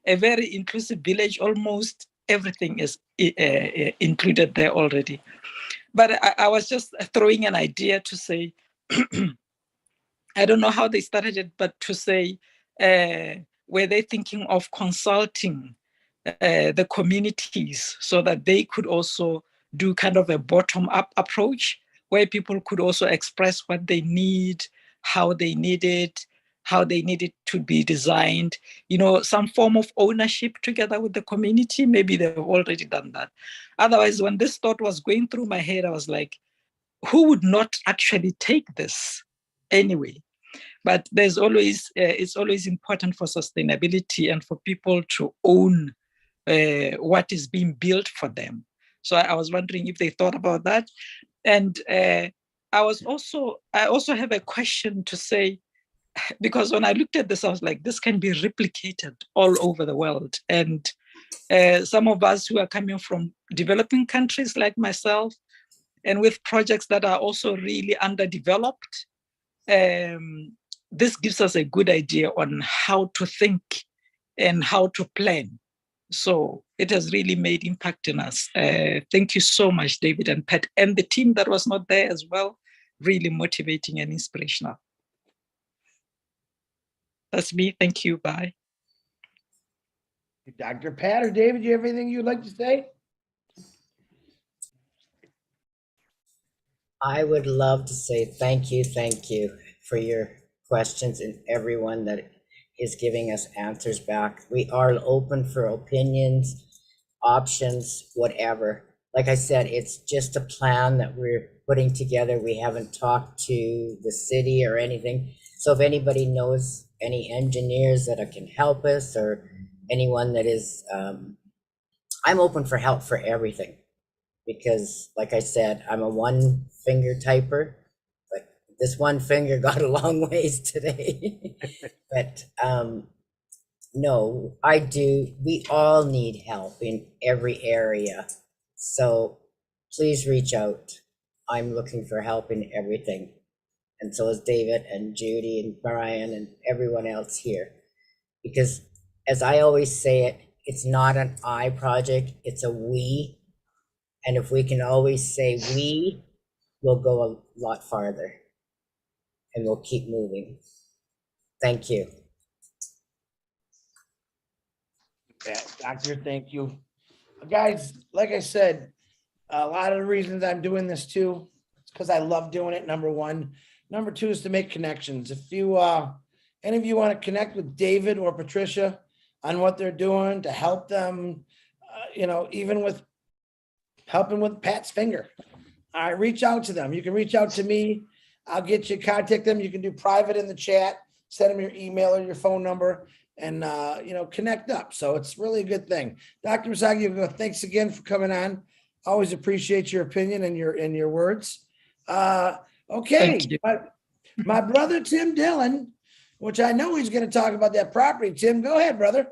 a very inclusive village. Almost everything is included there already. But I was just throwing an idea to say, I don't know how they started it, but to say, were they thinking of consulting the communities so that they could also do kind of a bottom-up approach where people could also express what they need, how they need it, how they need it to be designed, you know, some form of ownership together with the community. Maybe they've already done that. Otherwise, when this thought was going through my head, I was like, who would not actually take this anyway? But there's always, it's always important for sustainability and for people to own what is being built for them. So I was wondering if they thought about that. And I also have a question to say, because when I looked at this, I was like, this can be replicated all over the world. And some of us who are coming from developing countries like myself, and with projects that are also really underdeveloped, this gives us a good idea on how to think and how to plan. So it has really made impact in us. Thank you so much, David and Pat, and the team that was not there as well. Really motivating and inspirational. That's me. Thank you. Bye.
Dr. Pat or David, you have anything you'd like to say?
I would love to say thank you for your questions and everyone that is giving us answers back. We are open for opinions, options, whatever. Like I said, it's just a plan that we're putting together. We haven't talked to the city or anything. So if anybody knows any engineers that can help us, or anyone that is, I'm open for help for everything. Because like I said, I'm a one finger typer, but this one finger got a long ways today. But no, I do. We all need help in every area. So please reach out. I'm looking for help in everything. And so is David and Judy and Brian and everyone else here. Because as I always say it, it's not an I project, it's a we. And if we can always say we, we'll go a lot farther and we'll keep moving. Thank you.
Yeah, Doctor, thank you. Guys, like I said, a lot of the reasons I'm doing this too, it's because I love doing it, number one. Number two is to make connections. If you, any of you want to connect with David or Patricia on what they're doing to help them, you know, even with helping with Pat's finger, all right, reach out to them. You can reach out to me. I'll get you, contact them. You can do private in the chat, send them your email or your phone number, and you know, connect up. So it's really a good thing. Dr. Misaki, thanks again for coming on. Always appreciate your opinion and your words. Okay, my brother Tim Dillon, which I know he's going to talk about that property. Tim, go ahead, brother.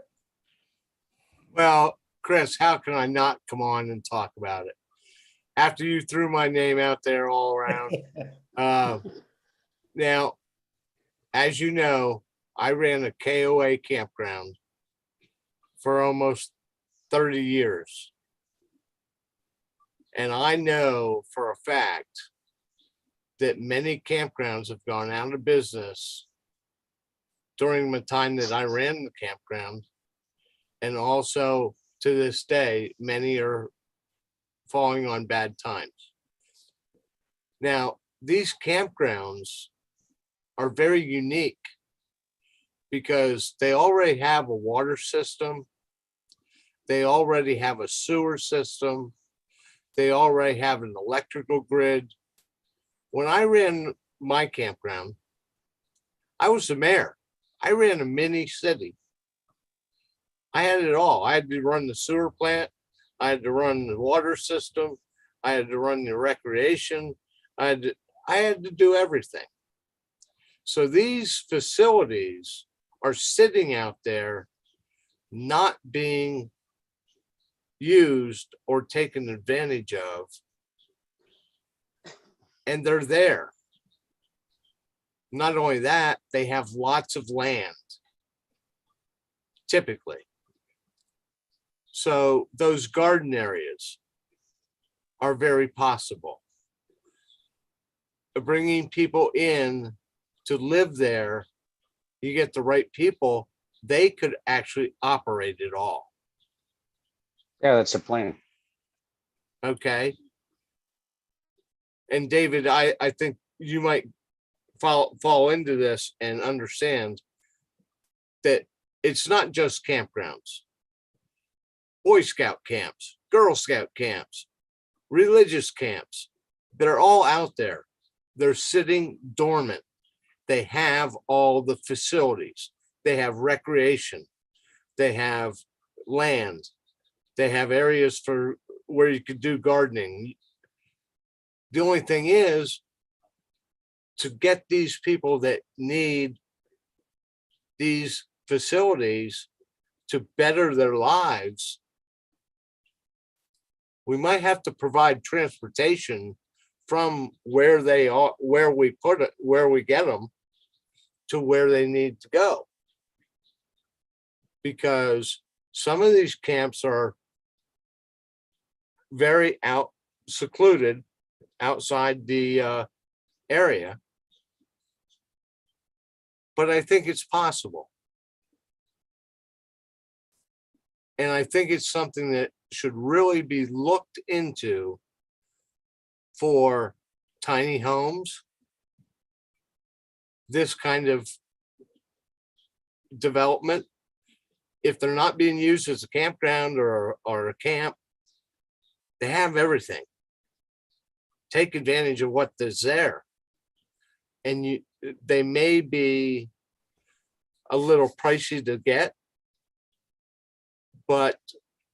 Well, Chris, how can I not come on and talk about it after you threw my name out there all around? Now, as you know, I ran a KOA campground for almost 30 years. And I know for a fact that many campgrounds have gone out of business during the time that I ran the campground. And also to this day, many are falling on bad times. Now, these campgrounds are very unique because they already have a water system. They already have a sewer system. They already have an electrical grid. When I ran my campground, I was the mayor. I ran a mini city. I had it all. I had to run the sewer plant. I had to run the water system. I had to run the recreation. I had to do everything. So these facilities are sitting out there not being used or taken advantage of, and they're there. Not only that, they have lots of land, typically. So those garden areas are very possible. Bringing people in to live there, you get the right people, they could actually operate it all.
Yeah, that's a plan.
Okay. And David, I think you might fall into this and understand that it's not just campgrounds. Boy Scout camps, Girl Scout camps, religious camps, they're all out there. They're sitting dormant. They have all the facilities. They have recreation. They have land. They have areas for where you could do gardening. The only thing is to get these people that need these facilities to better their lives, we might have to provide transportation from where they are, where we put it, where we get them to where they need to go. Because some of these camps are very secluded outside the area. But I think it's possible. And I think it's something that should really be looked into for tiny homes, this kind of development. If they're not being used as a campground or a camp, they have everything. Take advantage of what is there. And they may be a little pricey to get, but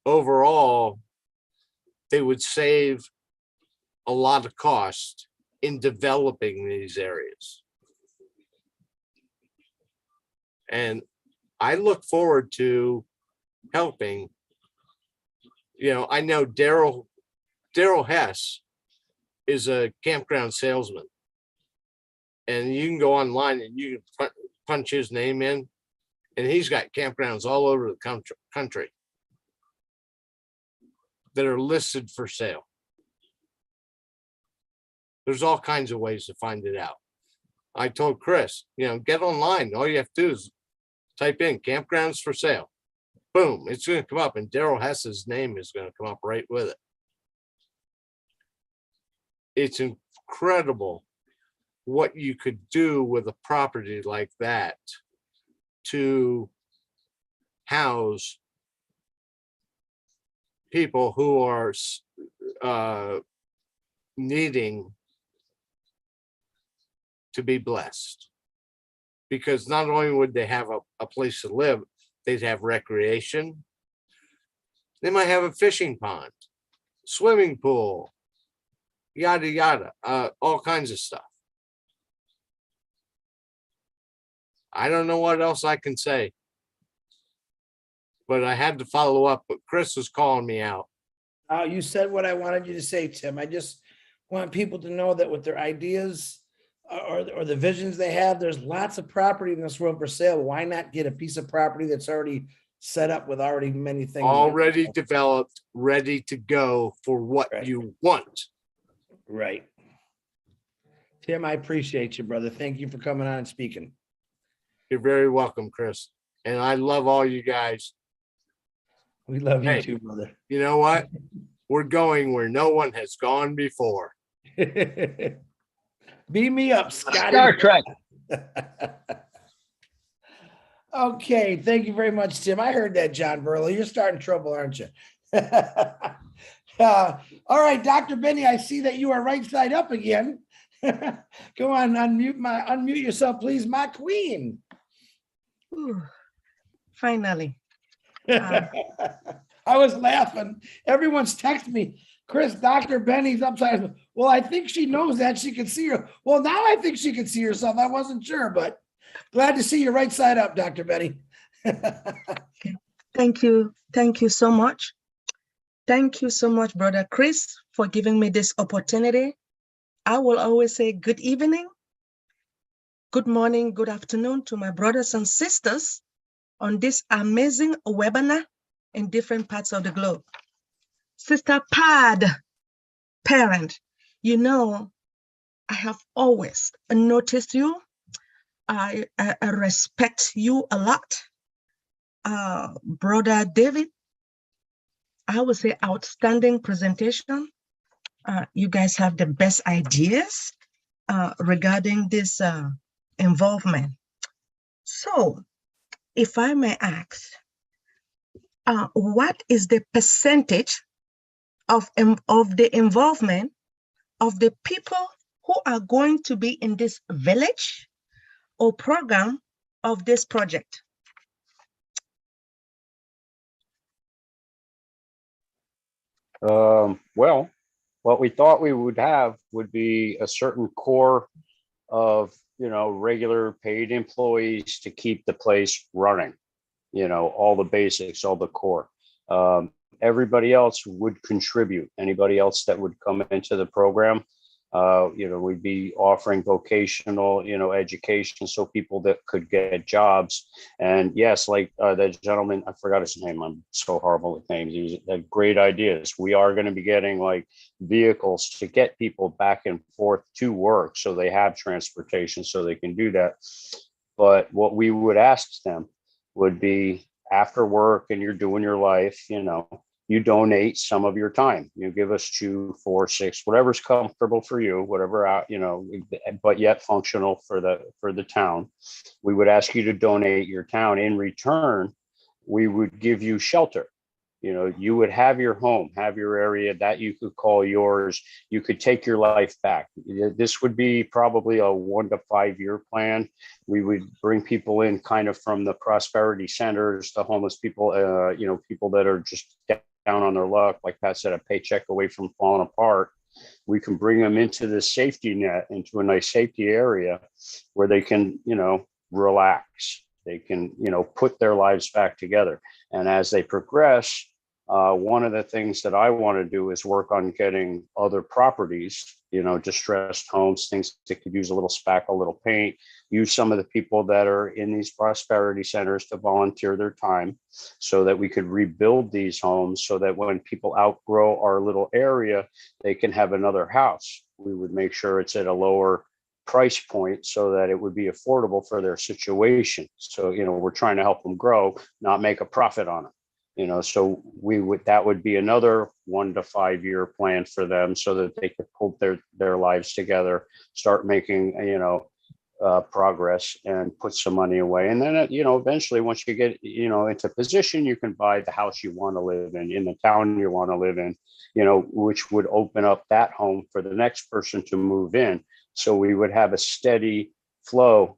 overall, they would save a lot of cost in developing these areas. And I look forward to helping. You know, I know Daryl Hess is a campground salesman. And you can go online and you can punch his name in, and he's got campgrounds all over the country that are listed for sale. There's all kinds of ways to find it out. I told Chris, you know, get online. All you have to do is type in campgrounds for sale. Boom, it's going to come up, and Daryl Hess's name is going to come up right with it. It's incredible what you could do with a property like that to house people who are needing to be blessed. Because not only would they have a place to live, they'd have recreation. They might have a fishing pond, swimming pool, yada, yada, all kinds of stuff. I don't know what else I can say, but I had to follow up, but Chris was calling me out.
You said what I wanted you to say, Tim. I just want people to know that with their ideas or the visions they have, there's lots of property in this world for sale. Why not get a piece of property that's already set up with already many things?
Already developed, ready to go for what you want.
Right. Tim, I appreciate you, brother. Thank you for coming on and speaking.
You're very welcome, Chris. And I love all you guys.
We love you
Hey,
too, brother.
You know what? We're going where no one has gone before.
Beam me up, Scotty.
Star Trek.
Okay, thank you very much, Tim. I heard that, John Burley. You're starting trouble, aren't you? All right, Dr. Benny, I see that you are right side up again. Go on, unmute yourself, please, my queen.
Ooh, finally.
I was laughing. Everyone's texting me, Chris, Dr. Benny's upside. Well, I think she knows that she can see her. Well, now I think she can see herself. I wasn't sure, but glad to see you right side up, Dr. Benny.
Thank you. Thank you so much. Thank you so much, Brother Chris, for giving me this opportunity. I will always say good evening, good morning, good afternoon to my brothers and sisters on this amazing webinar in different parts of the globe. Sister Pad, parent, you know, I have always noticed you. I respect you a lot. Brother David, I would say outstanding presentation. You guys have the best ideas regarding this involvement. So, if I may ask, what is the percentage of the involvement of the people who are going to be in this village or program of this project?
Well, what we thought we would have would be a certain core of, regular paid employees to keep the place running, all the basics, all the core. Everybody else would contribute. Anybody else that would come into the program, we'd be offering vocational, education, so people that could get jobs. And yes, like that gentleman, I forgot his name. I'm so horrible with names. He had great ideas. We are going to be getting like vehicles to get people back and forth to work, so they have transportation, so they can do that. But what we would ask them would be, after work and you're doing your life, you donate some of your time. You give us 2, 4, 6, whatever's comfortable for you, whatever out, but yet functional for the town. We would ask you to donate your town. In return, we would give you shelter. You would have your home, have your area that you could call yours. You could take your life back. This would be probably a 1 to 5 year plan. We would bring people in kind of from the prosperity centers, the homeless people, people that are just down on their luck, like Pat said, a paycheck away from falling apart. We can bring them into the safety net, into a nice safety area where they can, relax. They can, put their lives back together. And as they progress, one of the things that I want to do is work on getting other properties, distressed homes, things that could use a little spackle, a little paint, use some of the people that are in these prosperity centers to volunteer their time, so that we could rebuild these homes, so that when people outgrow our little area, they can have another house. We would make sure it's at a lower price point so that it would be affordable for their situation. So, we're trying to help them grow, not make a profit on it. So that would be another 1 to 5 year plan for them, so that they could pull their lives together, start making, progress, and put some money away. And then, eventually, once you get, into position, you can buy the house you want to live in the town you want to live in, which would open up that home for the next person to move in. So we would have a steady flow,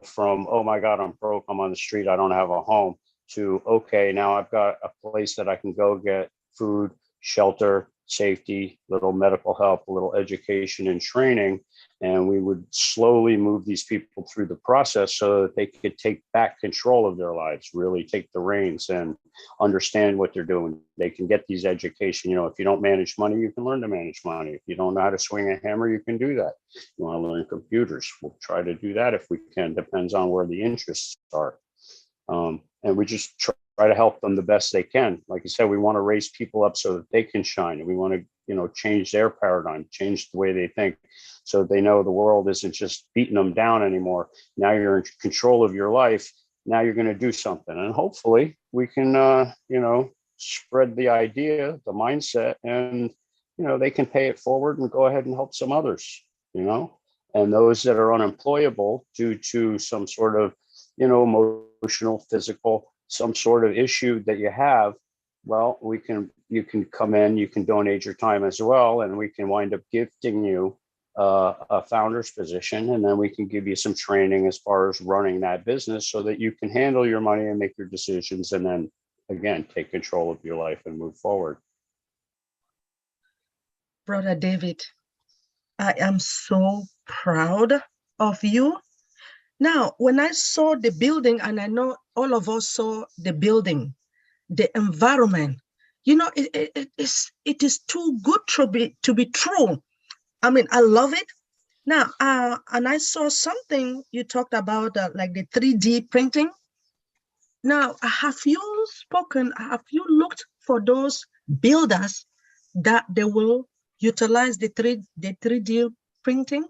from, oh my God, I'm broke, I'm on the street, I don't have a home, to, okay, now I've got a place that I can go get food, shelter, safety, little medical help, a little education and training. And we would slowly move these people through the process so that they could take back control of their lives, really take the reins and understand what they're doing. They can get these education. If you don't manage money, you can learn to manage money. If you don't know how to swing a hammer, you can do that. You want to learn computers, we'll try to do that if we can. Depends on where the interests are. And we just try to help them the best they can. Like I said, we want to raise people up so that they can shine. And we want to, change their paradigm, change the way they think, so they know the world isn't just beating them down anymore. Now you're in control of your life. Now you're going to do something. And hopefully we can, spread the idea, the mindset, and, they can pay it forward and go ahead and help some others, and those that are unemployable due to some sort of, emotional, physical, some sort of issue that you have, well, you can come in, you can donate your time as well, and we can wind up gifting you a founder's position, and then we can give you some training as far as running that business, so that you can handle your money and make your decisions, and then again take control of your life and move forward.
Brother David, I am so proud of you. Now, when I saw the building, and I know all of us saw the building, the environment. You know, it is too good to be true. I mean, I love it. Now, and I saw something you talked about, like the 3D printing. Now, have you looked for those builders that they will utilize the 3D printing?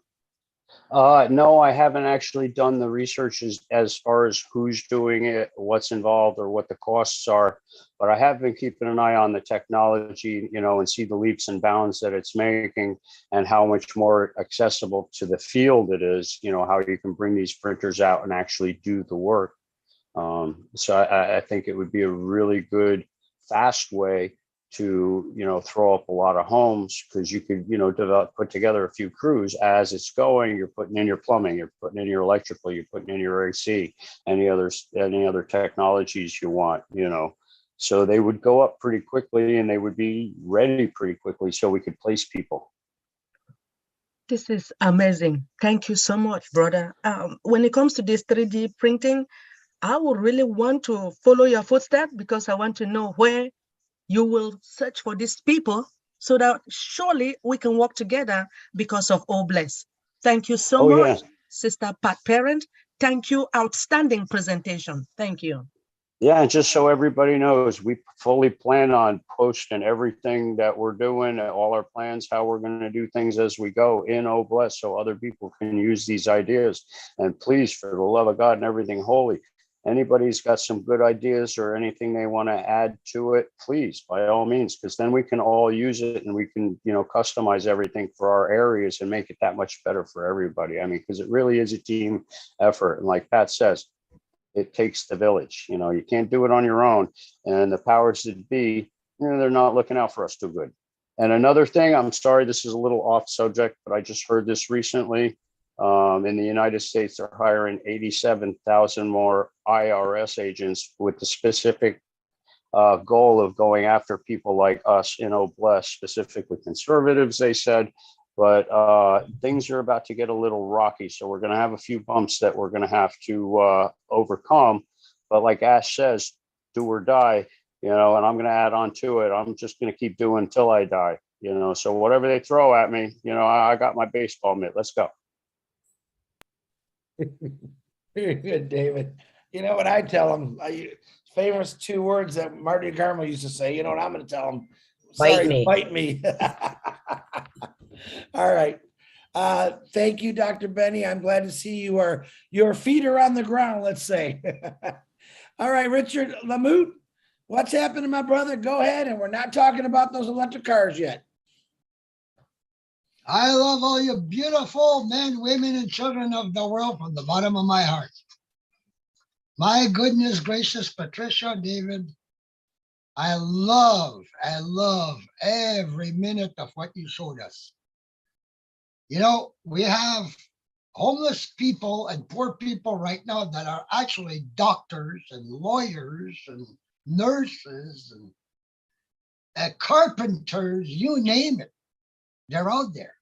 No, I haven't actually done the research as far as who's doing it, what's involved, or what the costs are. But I have been keeping an eye on the technology, you know, and see the leaps and bounds that it's making and how much more accessible to the field it is, you know, how you can bring these printers out and actually do the work. So I think it would be a really good, fast way to, you know, throw up a lot of homes, because you could, you know, put together a few crews as it's going. You're putting in your plumbing, you're putting in your electrical, you're putting in your AC, any other technologies you want, you know. So they would go up pretty quickly and they would be ready pretty quickly so we could place people.
This is amazing. Thank you so much, brother. When it comes to this 3D printing, I would really want to follow your footsteps, because I want to know where you will search for these people, so that surely we can work together because of All Bless. Thank you so much, Sister Pat Parent. Thank you. Outstanding presentation. Thank you.
Yeah, and just so everybody knows, we fully plan on posting everything that we're doing, all our plans, how we're going to do things as we go in Oh Bless, so other people can use these ideas. And please, for the love of God and everything holy, anybody's got some good ideas or anything they want to add to it, please, by all means, because then we can all use it and we can, you know, customize everything for our areas and make it that much better for everybody. I mean, because it really is a team effort. And like Pat says, it takes the village. You know, you can't do it on your own. And the powers that be, you know, they're not looking out for us too good. And another thing, I'm sorry, this is a little off subject, but I just heard this recently. In the United States, they're hiring 87,000 more IRS agents with the specific goal of going after people like us in Oh Bless, specifically conservatives, they said. But things are about to get a little rocky. So we're going to have a few bumps that we're going to have to overcome. But like Ash says, do or die, you know, and I'm going to add on to it. I'm just going to keep doing until I die, you know. So whatever they throw at me, you know, I got my baseball mitt. Let's go.
Very good, David. You know what I tell them? Famous 2 words that Marty Garmo used to say. You know what I'm going to tell them?
Bite me.
Bite me. All right. Thank you, Dr. Benny. I'm glad to see your feet are on the ground, let's say. All right, Richard Lamoot, what's happening, my brother? Go ahead. And we're not talking about those electric cars yet.
I love all you beautiful men, women, and children of the world from the bottom of my heart. My goodness gracious, Patricia, David, I love every minute of what you showed us. You know, we have homeless people and poor people right now that are actually doctors and lawyers and nurses and carpenters, you name it. They're out there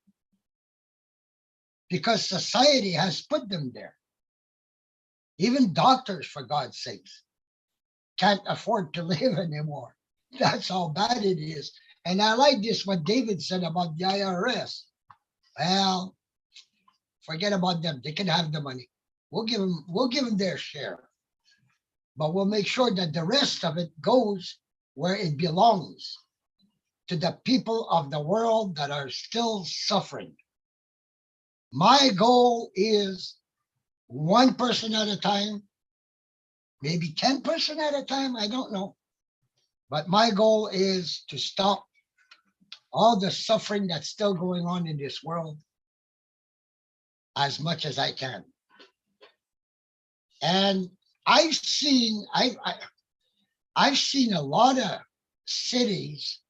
because society has put them there. Even doctors, for God's sakes, can't afford to live anymore. That's how bad it is. And I like this, what David said about the IRS. Well, forget about them. They can have the money. We'll give them their share. But we'll make sure that the rest of it goes where it belongs, to the people of the world that are still suffering. My goal is 1 person at a time, maybe 10% at a time, I don't know. But my goal is to stop all the suffering that's still going on in this world as much as I can. And I've seen a lot of cities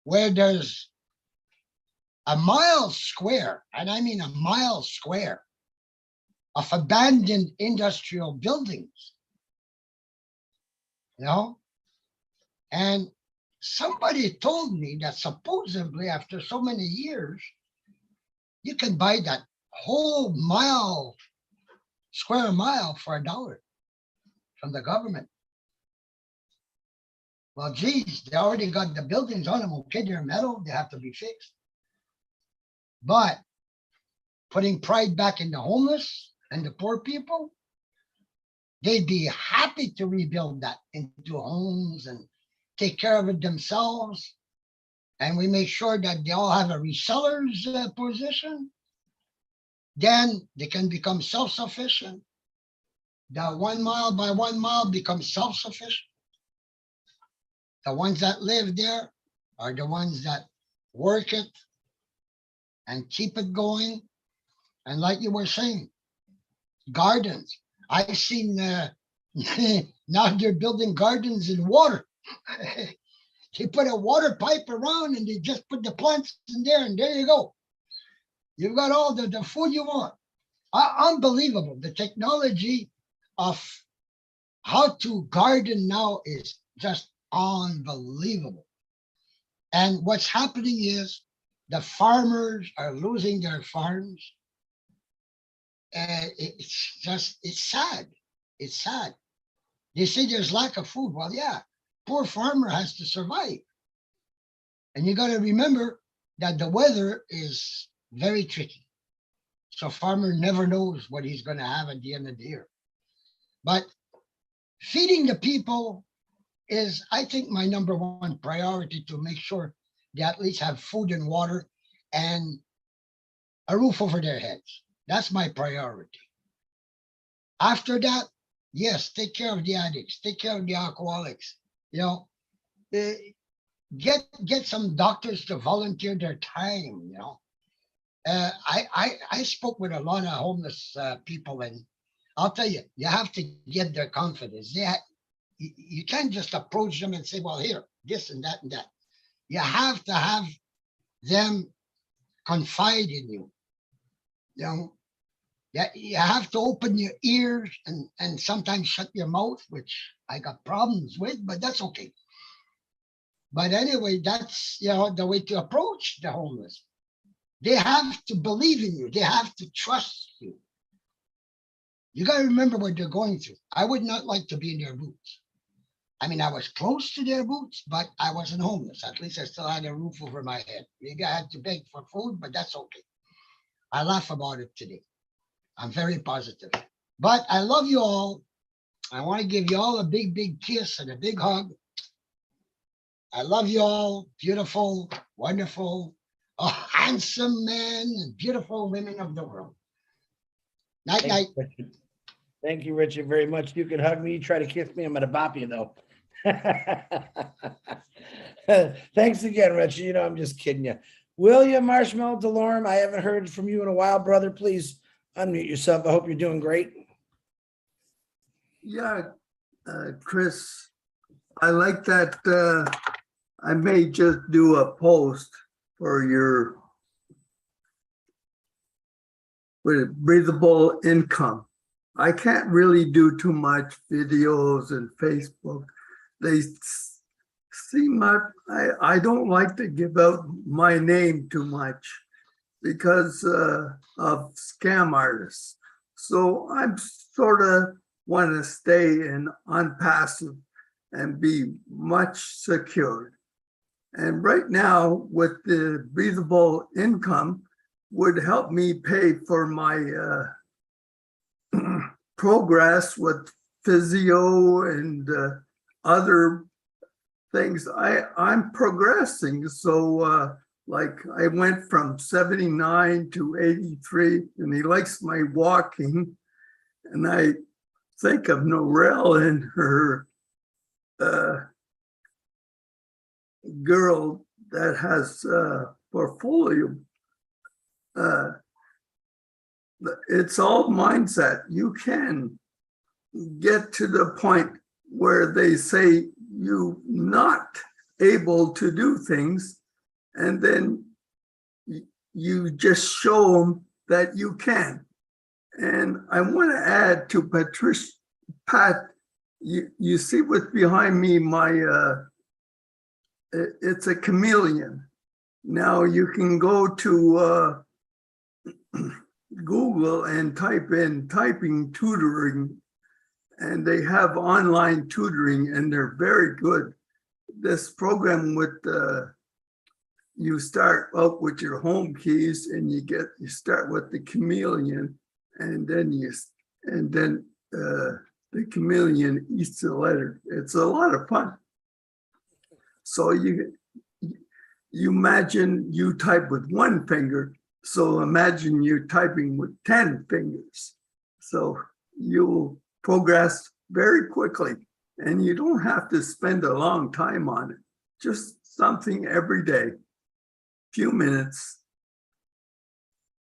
where there's a mile square, and I mean a mile square, of abandoned industrial buildings, you know? And somebody told me that supposedly after so many years, you can buy that whole square mile for $1 from the government. Well, geez, they already got the buildings on them. Okay, they're metal, they have to be fixed. But putting pride back in the homeless and the poor people, they'd be happy to rebuild that into homes and take care of it themselves. And we make sure that they all have a reseller's position. Then they can become self-sufficient. The 1 mile by 1 mile becomes self-sufficient. The ones that live there are the ones that work it and keep it going. And like you were saying, gardens. I've seen now they're building gardens in water. They put a water pipe around and they just put the plants in there, and there you go. You've got all the food you want. Unbelievable. The technology of how to garden now is just unbelievable. And what's happening is the farmers are losing their farms. And it's sad. It's sad. They say there's lack of food. Well, yeah, poor farmer has to survive. And you got to remember that the weather is very tricky. So farmer never knows what he's going to have at the end of the year. But feeding the people is, I think, my #1 priority, to make sure they at least have food and water and a roof over their heads. That's my priority. After that, yes, take care of the addicts, take care of the alcoholics. You know, get some doctors to volunteer their time. You know, I spoke with a lot of homeless people, and I'll tell you, you have to get their confidence. You can't just approach them and say, well, here, this and that and that. You have to have them confide in you. You know, yeah, you have to open your ears and sometimes shut your mouth, which I got problems with, but that's okay. But anyway, that's, you know, the way to approach the homeless. They have to believe in you. They have to trust you. You got to remember what they're going through. I would not like to be in their boots. I mean, I was close to their boots, but I wasn't homeless. At least I still had a roof over my head. Maybe I had to beg for food, but that's okay. I laugh about it today. I'm very positive. But I love you all. I want to give you all a big, big kiss and a big hug. I love you all, beautiful, wonderful, handsome men and beautiful women of the world. Night, night.
Thank you, Richard, very much. You can hug me, try to kiss me. I'm gonna bop you though. Thanks again, Richard. You know, I'm just kidding you. William Marshmallow Delorme, I haven't heard from you in a while, brother. Please unmute yourself. I hope you're doing great.
Yeah, Chris, I like that. I may just do a post for your breathable income. I can't really do too much videos and Facebook. They seem like I don't like to give out my name too much because of scam artists. So I'm sort of want to stay in unpassive and be much secured. And right now with the breathable income would help me pay for my progress with physio and other things. I'm progressing. So like I went from 79 to 83 and he likes my walking. And I think of Norelle and her girl that has portfolio. It's all mindset. You can get to the point where they say you're not able to do things, and then you just show them that you can. And I want to add to Pat, you see what's behind me, it's a chameleon. Now you can go to Google and type in typing tutoring, and they have online tutoring and they're very good. this program with you start out with your home keys and you start with the chameleon, and then the chameleon eats the letter. It's a lot of fun. So you imagine you type with one finger, so imagine you're typing with 10 fingers. So you'll progress very quickly, and you don't have to spend a long time on it. Just something every day, few minutes,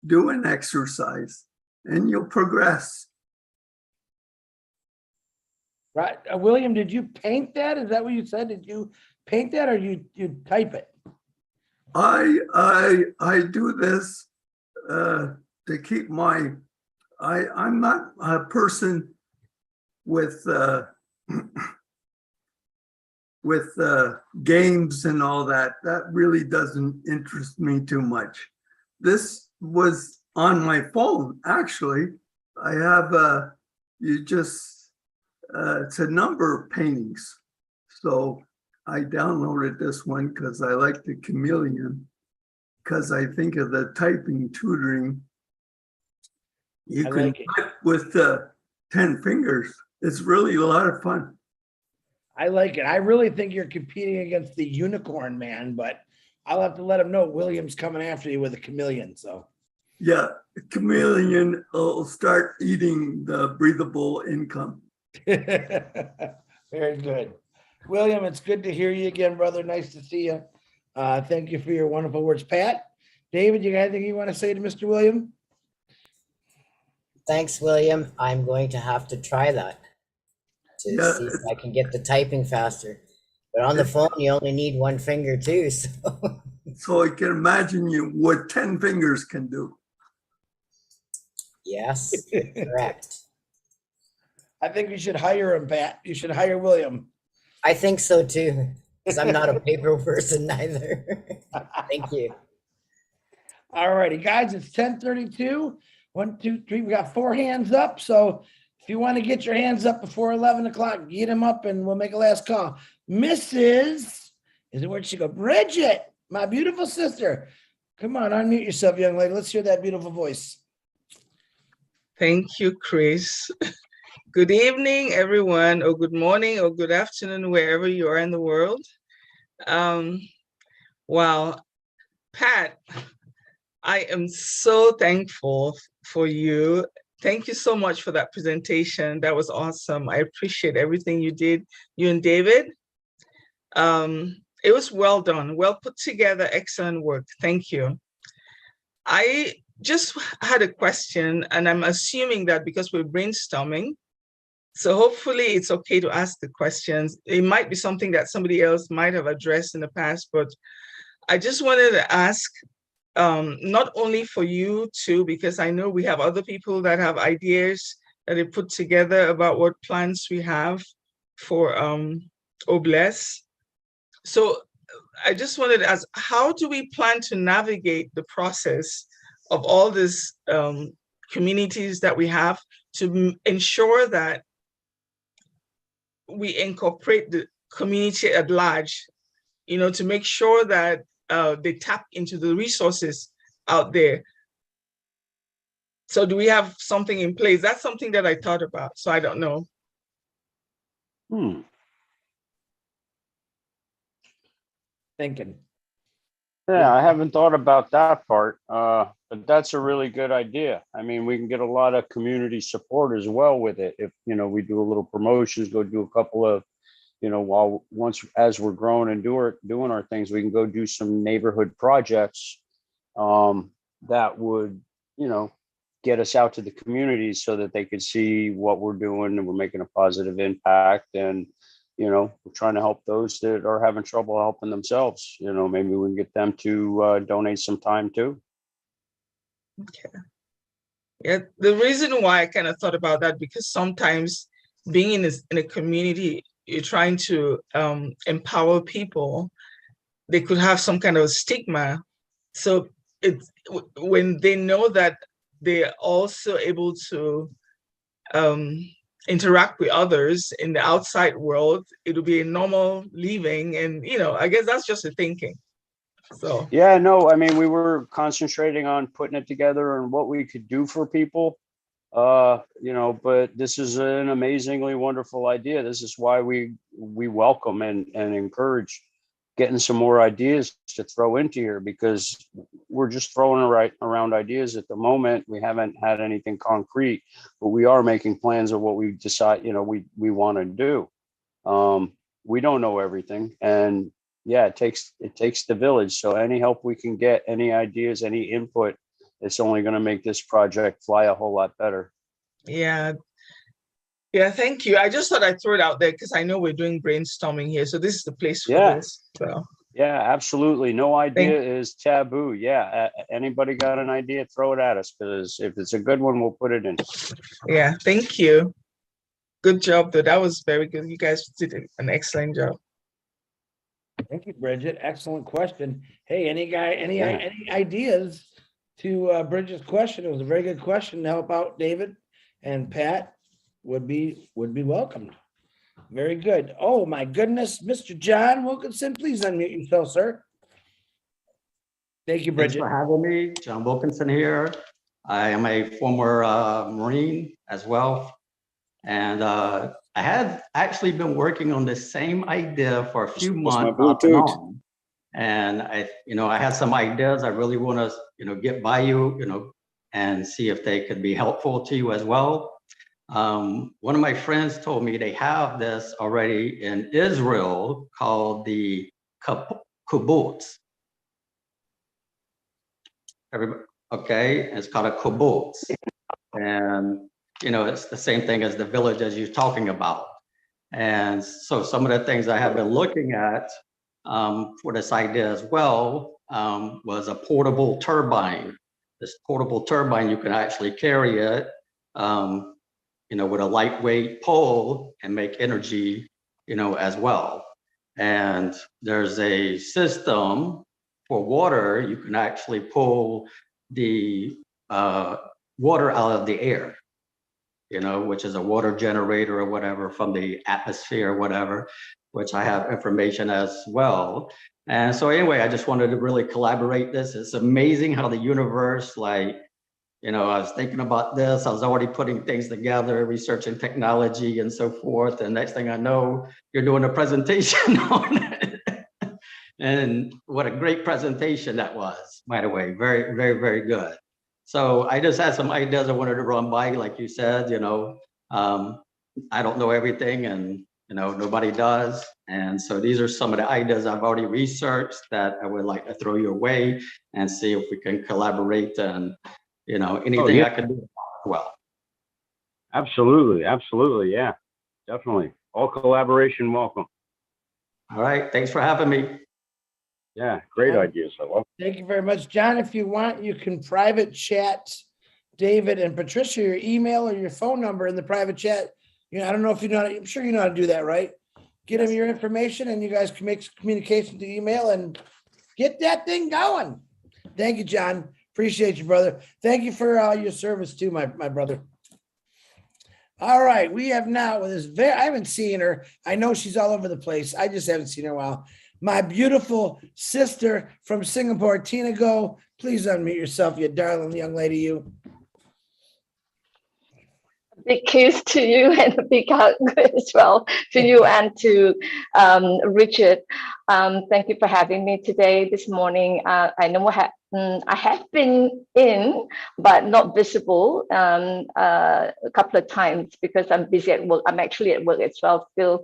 do an exercise, and you'll progress.
Right. William, did you paint that? Is that what you said? Did you paint that or you type it?
I do this to keep my, I'm not a person with games and all that. That really doesn't interest me too much. This was on my phone, actually. I have it's a number of paintings. So I downloaded this one because I like the chameleon, because I think of the typing tutoring. You
I
can
like it.
type with 10 fingers. It's really a lot of fun.
I like it. I really think you're competing against the unicorn man, but I'll have to let him know William's coming after you with a chameleon. So
Yeah, the chameleon will start eating the breathable income.
very good. William, it's good to hear you again, brother. Nice to see you. Thank you for your wonderful words. Pat, David, you got anything you want to say to Mr. William?
Thanks, William. I'm going to have to try that to
Yeah,
see if I can get the typing faster. But on the phone, you only need one finger too. So
So I can imagine you what 10 fingers can do.
yes, correct.
I think you should hire him, Pat. You should hire William.
I think so too, because I'm not a paper person either. Thank you.
All righty, guys, it's 10:32. 1, 2, 3. We got 4 hands up. So if you want to get your hands up before 11 o'clock, get them up and we'll make a last call. Mrs. Is it where'd she go? Bridget, my beautiful sister. Come on, unmute yourself, young lady. Let's hear that beautiful voice.
Thank you, Chris. Good evening, everyone, or good morning, or good afternoon, wherever you are in the world. Wow, Pat, I am so thankful for you. Thank you so much for that presentation. That was awesome. I appreciate everything you did, you and David. It was well done, well put together, excellent work. Thank you. I just had a question, and I'm assuming that because we're brainstorming, so hopefully it's okay to ask the questions. It might be something that somebody else might have addressed in the past, but I just wanted to ask, not only for you too, because I know we have other people that have ideas that they put together about what plans we have for Obless. So I just wanted to ask, how do we plan to navigate the process of all these communities that we have to ensure that we incorporate the community at large, to make sure that they tap into the resources out there. So do we have something in place? That's something that I thought about, so I don't know.
Thinking.
Yeah, I haven't thought about that part, but that's a really good idea. I mean, we can get a lot of community support as well with it. If, we do a little promotions, go do a couple of, as we're growing and doing our things, we can go do some neighborhood projects that would, get us out to the communities so that they could see what we're doing and we're making a positive impact. And, we're trying to help those that are having trouble helping themselves. Maybe we can get them to donate some time too.
Okay. Yeah, the reason why I kind of thought about that, because sometimes being in a community, you're trying to empower people, they could have some kind of stigma. So it's when they know that they're also able to interact with others in the outside world, it'll be a normal living. And, I guess that's just the thinking. So,
Yeah, no, I mean, we were concentrating on putting it together and what we could do for people. But this is an amazingly wonderful idea. This is why we welcome and encourage getting some more ideas to throw into here, because we're just throwing around ideas at the moment. We haven't had anything concrete, but we are making plans of what we decide, we want to do. We don't know everything, and yeah, it takes the village. So any help we can get, any ideas, any input, it's only going to make this project fly a whole lot better.
yeah. Yeah, thank you. I just thought I'd throw it out there because I know we're doing brainstorming here. So this is the place for this. So.
Yeah, absolutely. No idea is taboo. Yeah. Anybody got an idea? Throw it at us, because if it's a good one, we'll put it in.
Yeah, thank you. Good job, though. That was very good. You guys did an excellent job.
Thank you, Bridget. Excellent question. Hey, any ideas to Bridget's question? It was a very good question to help out David and Pat. Would be welcomed. Very good. Oh my goodness, Mr. John Wilkinson, please unmute yourself, sir. Thank you, Bridget.
Thanks for having me. John Wilkinson here. I am a former Marine as well. And I had actually been working on the same idea for a few months off and on. And I had some ideas I really want to, get by you, and see if they could be helpful to you as well. One of my friends told me they have this already in Israel called the kibbutz. Everybody, okay, it's called a kibbutz. And, it's the same thing as the village as you're talking about. And so some of the things I have been looking at for this idea as well was a portable turbine. This portable turbine, you can actually carry it with a lightweight pole and make energy, as well. And there's a system for water. You can actually pull the water out of the air, which is a water generator or whatever from the atmosphere or whatever, which I have information as well. And so anyway, I just wanted to really collaborate this. It's amazing how the universe, I was thinking about this. I was already putting things together, researching technology and so forth. And next thing I know, you're doing a presentation on it. And what a great presentation that was, by the way. Very, very, very good. So I just had some ideas I wanted to run by, like you said, I don't know everything, and nobody does. And so these are some of the ideas I've already researched that I would like to throw your way and see if we can collaborate and anything I can do well.
Absolutely. Yeah, definitely. All collaboration welcome.
All right. Thanks for having me.
Yeah, great ideas. I love it.
Thank you very much, John. If you want, you can private chat David and Patricia your email or your phone number in the private chat. I don't know if you know, I'm sure you know how to do that, right? Get them your information and you guys can make communication to email and get that thing going. Thank you, John. Appreciate you, brother. Thank you for your service too, my brother. All right, we have now with this I haven't seen her. I know she's all over the place. I just haven't seen her in a while. My beautiful sister from Singapore, Tina Go. Please unmute yourself, you darling young lady, you.
Big kiss to you and a big hug as well to you and to Richard. Thank you for having me today, this morning. I know I have been in, but not visible a couple of times because I'm busy at work. I'm actually at work as well still.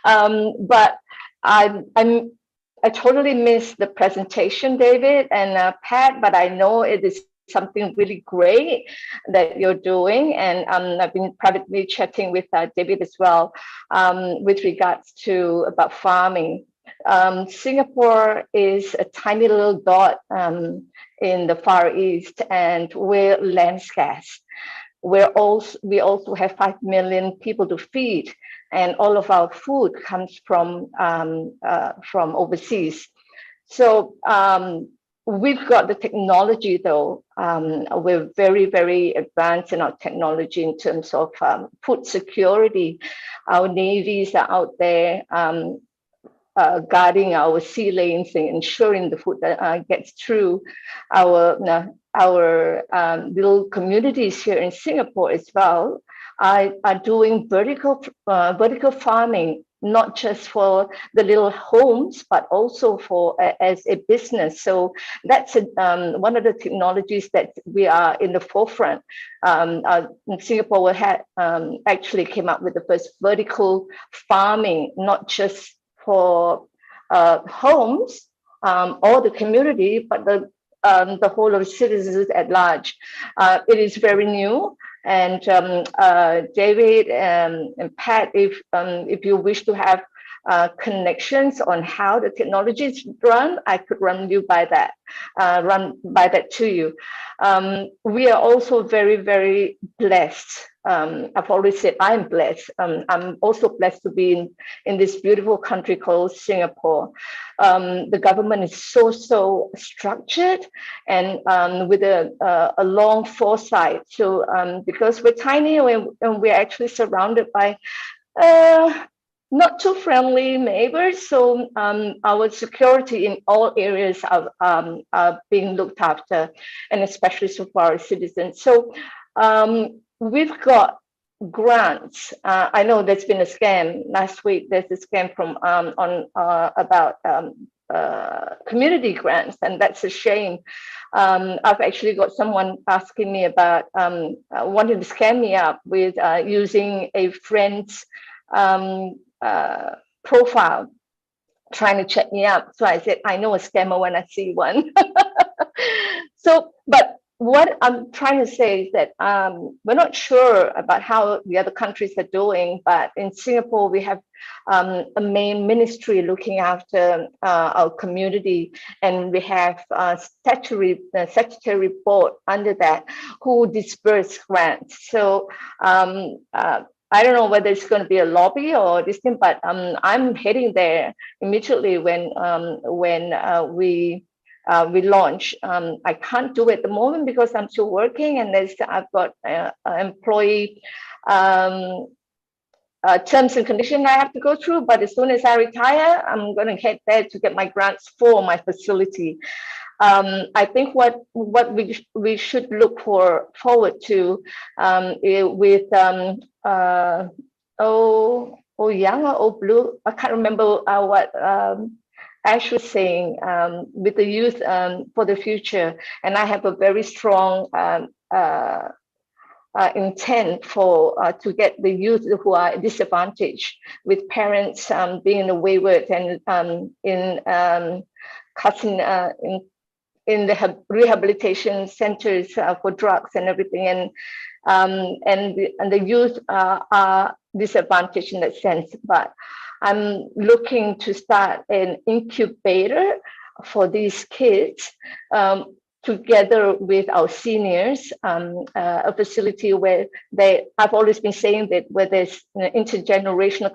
But I totally missed the presentation, David and Pat, but I know it is something really great that you're doing. And I've been privately chatting with David as well with regards to about farming. Singapore is a tiny little dot in the Far East, and we're land scarce. We also have 5 million people to feed, and all of our food comes from overseas. So we've got the technology though. We're very, very advanced in our technology in terms of food security. Our navies are out there guarding our sea lanes and ensuring the food that gets through. Our little communities here in Singapore as well are doing vertical farming, not just for the little homes, but also for as a business. So that's one of the technologies that we are in the forefront. Singapore had actually came up with the first vertical farming, not just for homes or the community, but the whole of citizens at large. It is very new. And David and Pat, if you wish to have connections on how the technology is run, I could run by that to you. We are also very, very blessed. I've always said I'm blessed. I'm also blessed to be in this beautiful country called Singapore. The government is so structured and with a long foresight. So because we're tiny and we're actually surrounded by not too friendly neighbors, so our security in all areas are being looked after, and especially so for our citizens. So we've got grants. I know there's been a scam last week. There's a scam from about community grants, and that's a shame. I've actually got someone asking me about wanting to scam me up with using a friend's profile, trying to check me out. So I said, I know a scammer when I see one. So, but what I'm trying to say is that we're not sure about how the other countries are doing, but in Singapore, we have a main ministry looking after our community, and we have a statutory board under that who disperse grants. So I don't know whether it's going to be a lobby or this thing, but I'm heading there immediately when we launch. I can't do it at the moment because I'm still working, and I've got employee terms and conditions I have to go through. But as soon as I retire, I'm going to head there to get my grants for my facility. I think what we should look forward to with young or old blue, I can't remember what Ash was saying, with the youth for the future, and I have a very strong intent to get the youth who are disadvantaged, with parents being wayward and in the rehabilitation centers for drugs and everything, and the youth are disadvantaged in that sense. But I'm looking to start an incubator for these kids, together with our seniors, a facility where I've always been saying that where there's intergenerational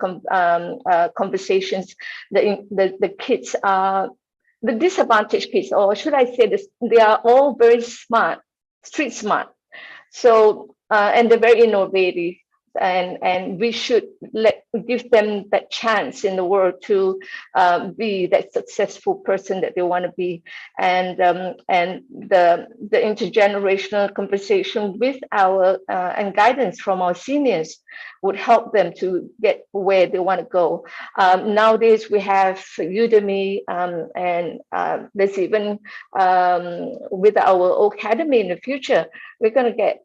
conversations, the kids are, the disadvantaged kids, or should I say this, they are all very smart, street smart. So, and they're very innovative. And we should give them that chance in the world to be that successful person that they want to be, and the intergenerational conversation with our and guidance from our seniors would help them to get where they want to go. Nowadays we have Udemy, and there's even with our academy in the future, we're going to get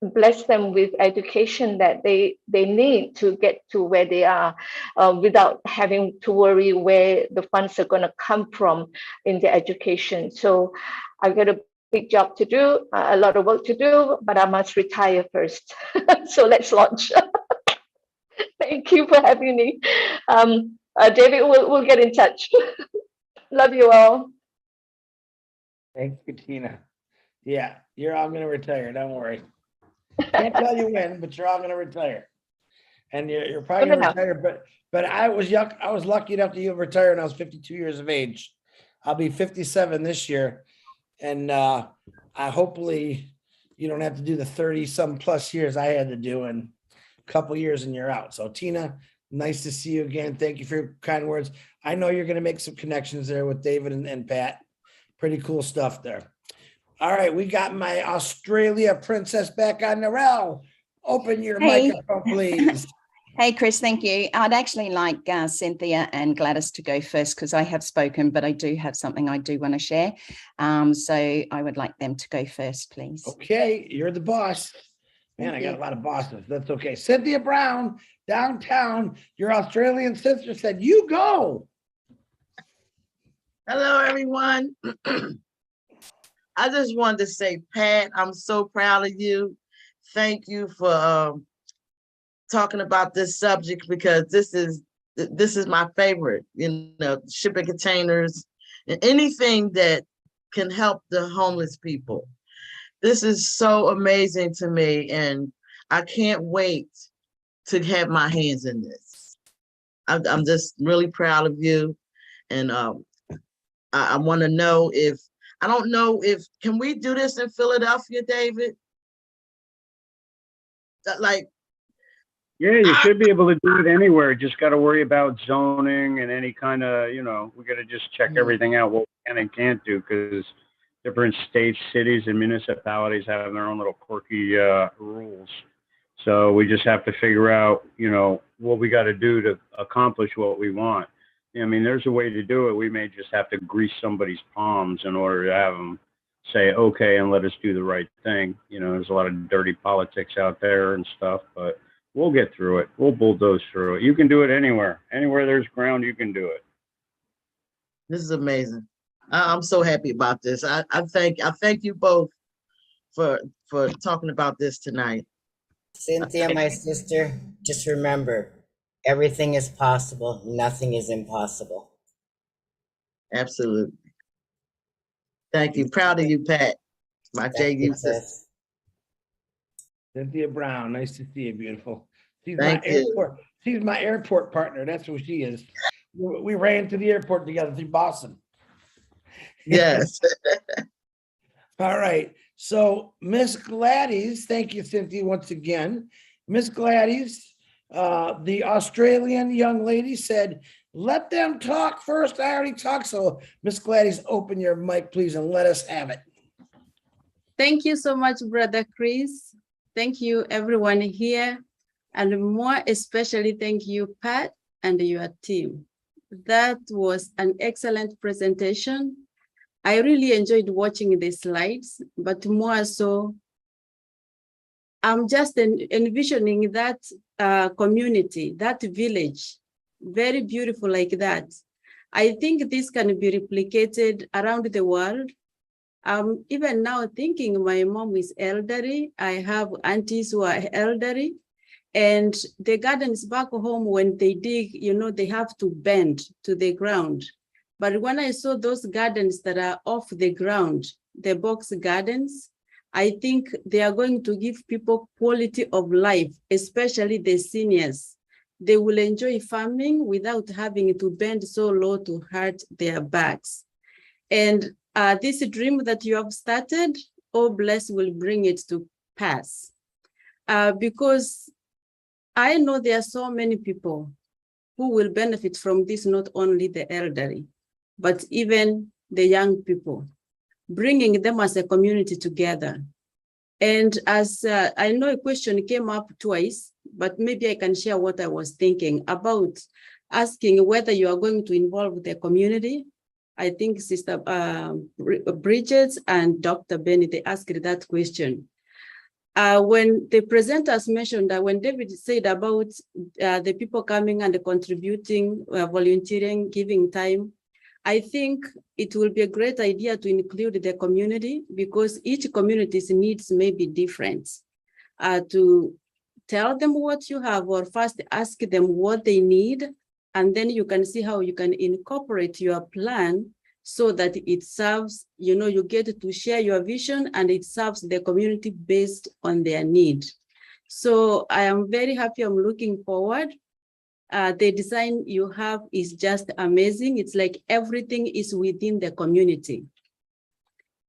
bless them with education that they need to get to where they are, without having to worry where the funds are going to come from in the education. So I've got a big job to do, a lot of work to do, but I must retire first. So let's launch. Thank you for having me. David, we'll get in touch. Love you all.
Thank you, Tina. Yeah, you're all going to retire. Don't worry. Can't tell you when, but you're all going to retire. And you're probably going to retire. But I was lucky enough to retire when I was 52 years of age. I'll be 57 this year. And I hopefully you don't have to do the 30 some plus years I had to do in a couple years and you're out. So Tina, nice to see you again. Thank you for your kind words. I know you're going to make some connections there with David and Pat. Pretty cool stuff there. All right, we got my Australia princess back on. Narelle, open your
Hey.
microphone, please.
Hey, Chris, thank you. I'd actually like Cynthia and Gladys to go first because I have spoken, but I do have something I do want to share. So I would like them to go first, please.
Okay, you're the boss. Man, I got a lot of bosses. That's okay. Cynthia Brown, downtown, your Australian sister said, you go.
Hello, everyone. I just wanted to say, Pat, I'm so proud of you. Thank you for talking about this subject because this is my favorite, you know, shipping containers and anything that can help the homeless people. This is so amazing to me, and I can't wait to have my hands in this. I'm just really proud of you, and I want to know if, I don't know if, can we do this in Philadelphia, David? Like,
yeah, you should be able to do it anywhere. Just got to worry about zoning and any kind of, you know, we got to just check everything out, what we can and can't do, because different states, cities, and municipalities have their own little quirky rules. So we just have to figure out, you know, what we got to do to accomplish what we want. I mean, there's a way to do it. We may just have to grease somebody's palms in order to have them say, okay, and let us do the right thing. You know, there's a lot of dirty politics out there and stuff, but we'll get through it. We'll bulldoze through it. You can do it anywhere. Anywhere there's ground, you can do it.
this is amazing. I'm so happy about this. I thank you both for talking about this tonight.
Cynthia, my sister, just remember, everything is possible. Nothing is impossible.
Absolutely. Thank you. Proud of you, Pat. My JU sister.
Cynthia Brown, nice to see you, beautiful. She's
Thank
my
you.
airport. She's my airport partner. That's who she is. We ran to the airport together through Boston.
Yes.
All right. So Miss Gladys, thank you, Cynthia, once again. Miss Gladys, the Australian young lady said, let them talk first. I already talked. So Miss Gladys, open your mic, please, and let us have it.
Thank you so much, Brother Chris. Thank you, everyone here. And more especially, thank you, Pat, and your team. That was an excellent presentation. I really enjoyed watching the slides, but more so, I'm just envisioning that community, that village, very beautiful like that. I think this can be replicated around the world. Even now thinking my mom is elderly. I have aunties who are elderly, and the gardens back home, when they dig, you know, they have to bend to the ground. But when I saw those gardens that are off the ground, the box gardens, I think they are going to give people quality of life, especially the seniors. They will enjoy farming without having to bend so low to hurt their backs. And this dream that you have started, oh bless, will bring it to pass. Because I know there are so many people who will benefit from this, not only the elderly, but even the young people, bringing them as a community together. And as I know a question came up twice, but maybe I can share what I was thinking about, asking whether you are going to involve the community. I think Sister Bridget and Dr. Benny, they asked that question. When the presenters mentioned that when David said about the people coming and contributing, volunteering, giving time, I think it will be a great idea to include the community, because each community's needs may be different. To tell them what you have, or first ask them what they need, and then you can see how you can incorporate your plan so that it serves, you know, you get to share your vision and it serves the community based on their need. So I am very happy. I'm looking forward. the design you have is just amazing. It's like everything is within the community.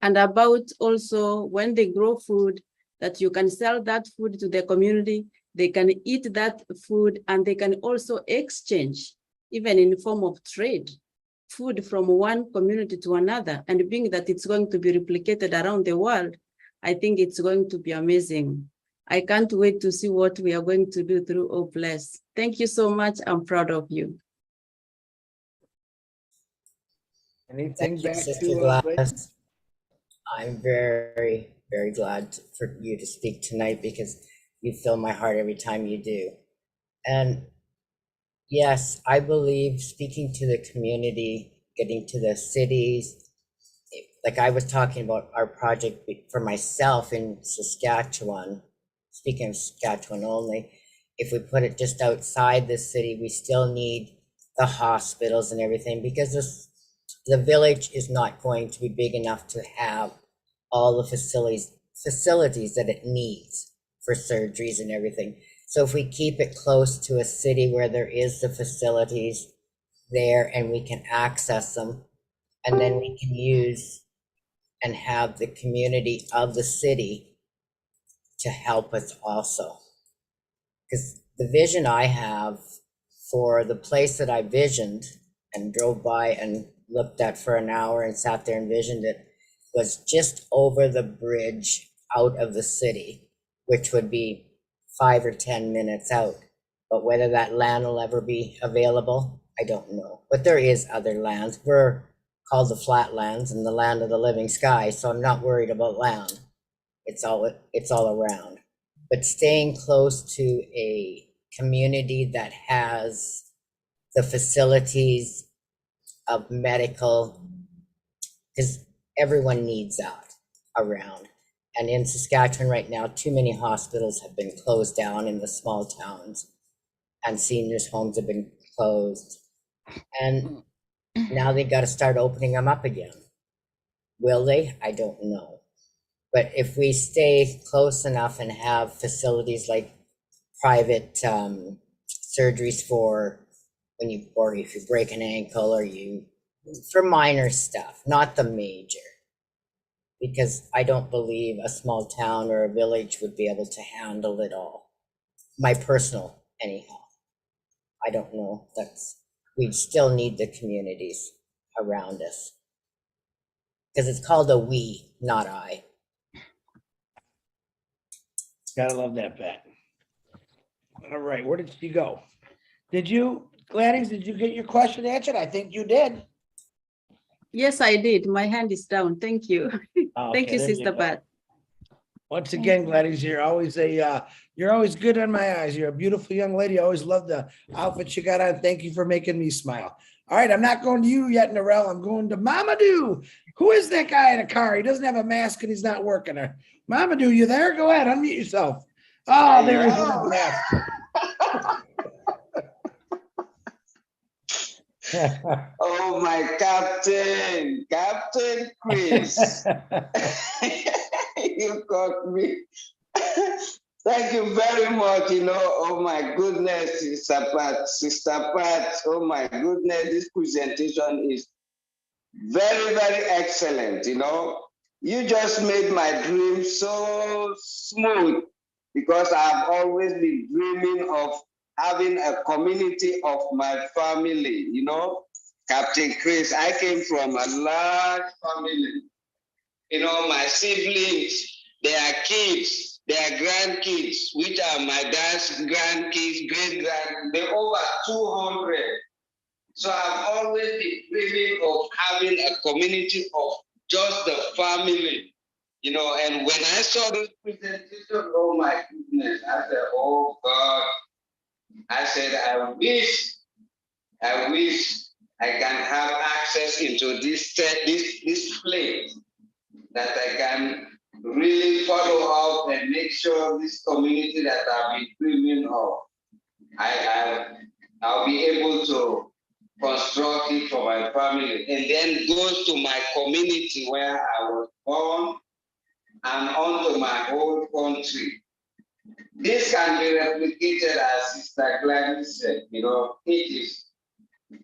And about also when they grow food, that you can sell that food to the community, they can eat that food, and they can also exchange, even in form of trade, food from one community to another. And being that it's going to be replicated around the world, I think it's going to be amazing. I can't wait to see what we are going to do through O Bless. Thank you so much. I'm proud of you.
Anything
Thank you,
back
Sister
to
Gladys. I'm very, very glad for you to speak tonight because you fill my heart every time you do. And yes, I believe speaking to the community, getting to the cities, like I was talking about our project for myself in Saskatchewan, speaking of Saskatchewan only, if we put it just outside the city, we still need the hospitals and everything because the village is not going to be big enough to have all the facilities that it needs for surgeries and everything. So if we keep it close to a city where there is the facilities there and we can access them, and then we can use and have the community of the city to help us also. Because the vision I have for the place that I visioned and drove by and looked at for an hour and sat there and visioned it was just over the bridge out of the city, which would be 5 or 10 minutes out. But whether that land will ever be available, I don't know. But there is other lands. We're called the Flatlands and the land of the living sky, so I'm not worried about land. It's all around. But staying close to a community that has the facilities of medical, because everyone needs that around. And in Saskatchewan right now, too many hospitals have been closed down in the small towns, and seniors' homes have been closed. And now they got to start opening them up again. Will they? I don't know. But if we stay close enough and have facilities like private surgeries for when you, or if you break an ankle or you, for minor stuff, not the major. Because I don't believe a small town or a village would be able to handle it all. My personal, anyhow. I don't know. We still need the communities around us. Because it's called a we, not I.
Gotta love that, Pat. All right, where did she go? Gladys, did you get your question answered? I think you did.
Yes, I did. My hand is down. Thank you. Thank
Okay,
you,
there
Sister
go.
Pat.
Once again, Gladys, you're always good on my eyes. You're a beautiful young lady. I always love the outfit you got on. Thank you for making me smile. All right, I'm not going to you yet, Narelle. I'm going to Mamadou. Who is that guy in a car? He doesn't have a mask and he's not working there. Mamadou, you there? Go ahead, unmute yourself. Oh, there he is with his mask.
Oh, my Captain Chris. You got me. Thank you very much. Oh my goodness, Sister Pat. Oh my goodness, this presentation is very, very excellent. You just made my dream so smooth because I've always been dreaming of having a community of my family. Captain Chris, I came from a large family. My siblings, their kids, their grandkids, which are my dad's grandkids, great-grand, they're over 200. So I've always been dreaming of having a community of just the family, and when I saw this presentation, oh my goodness, I said, oh God, I said, I wish I can have access into this place that I can really follow up and make sure this community that I've been dreaming of, I'll be able to construct it for my family, and then goes to my community where I was born and onto my whole country. this can be replicated, as Sister Gladys said. It is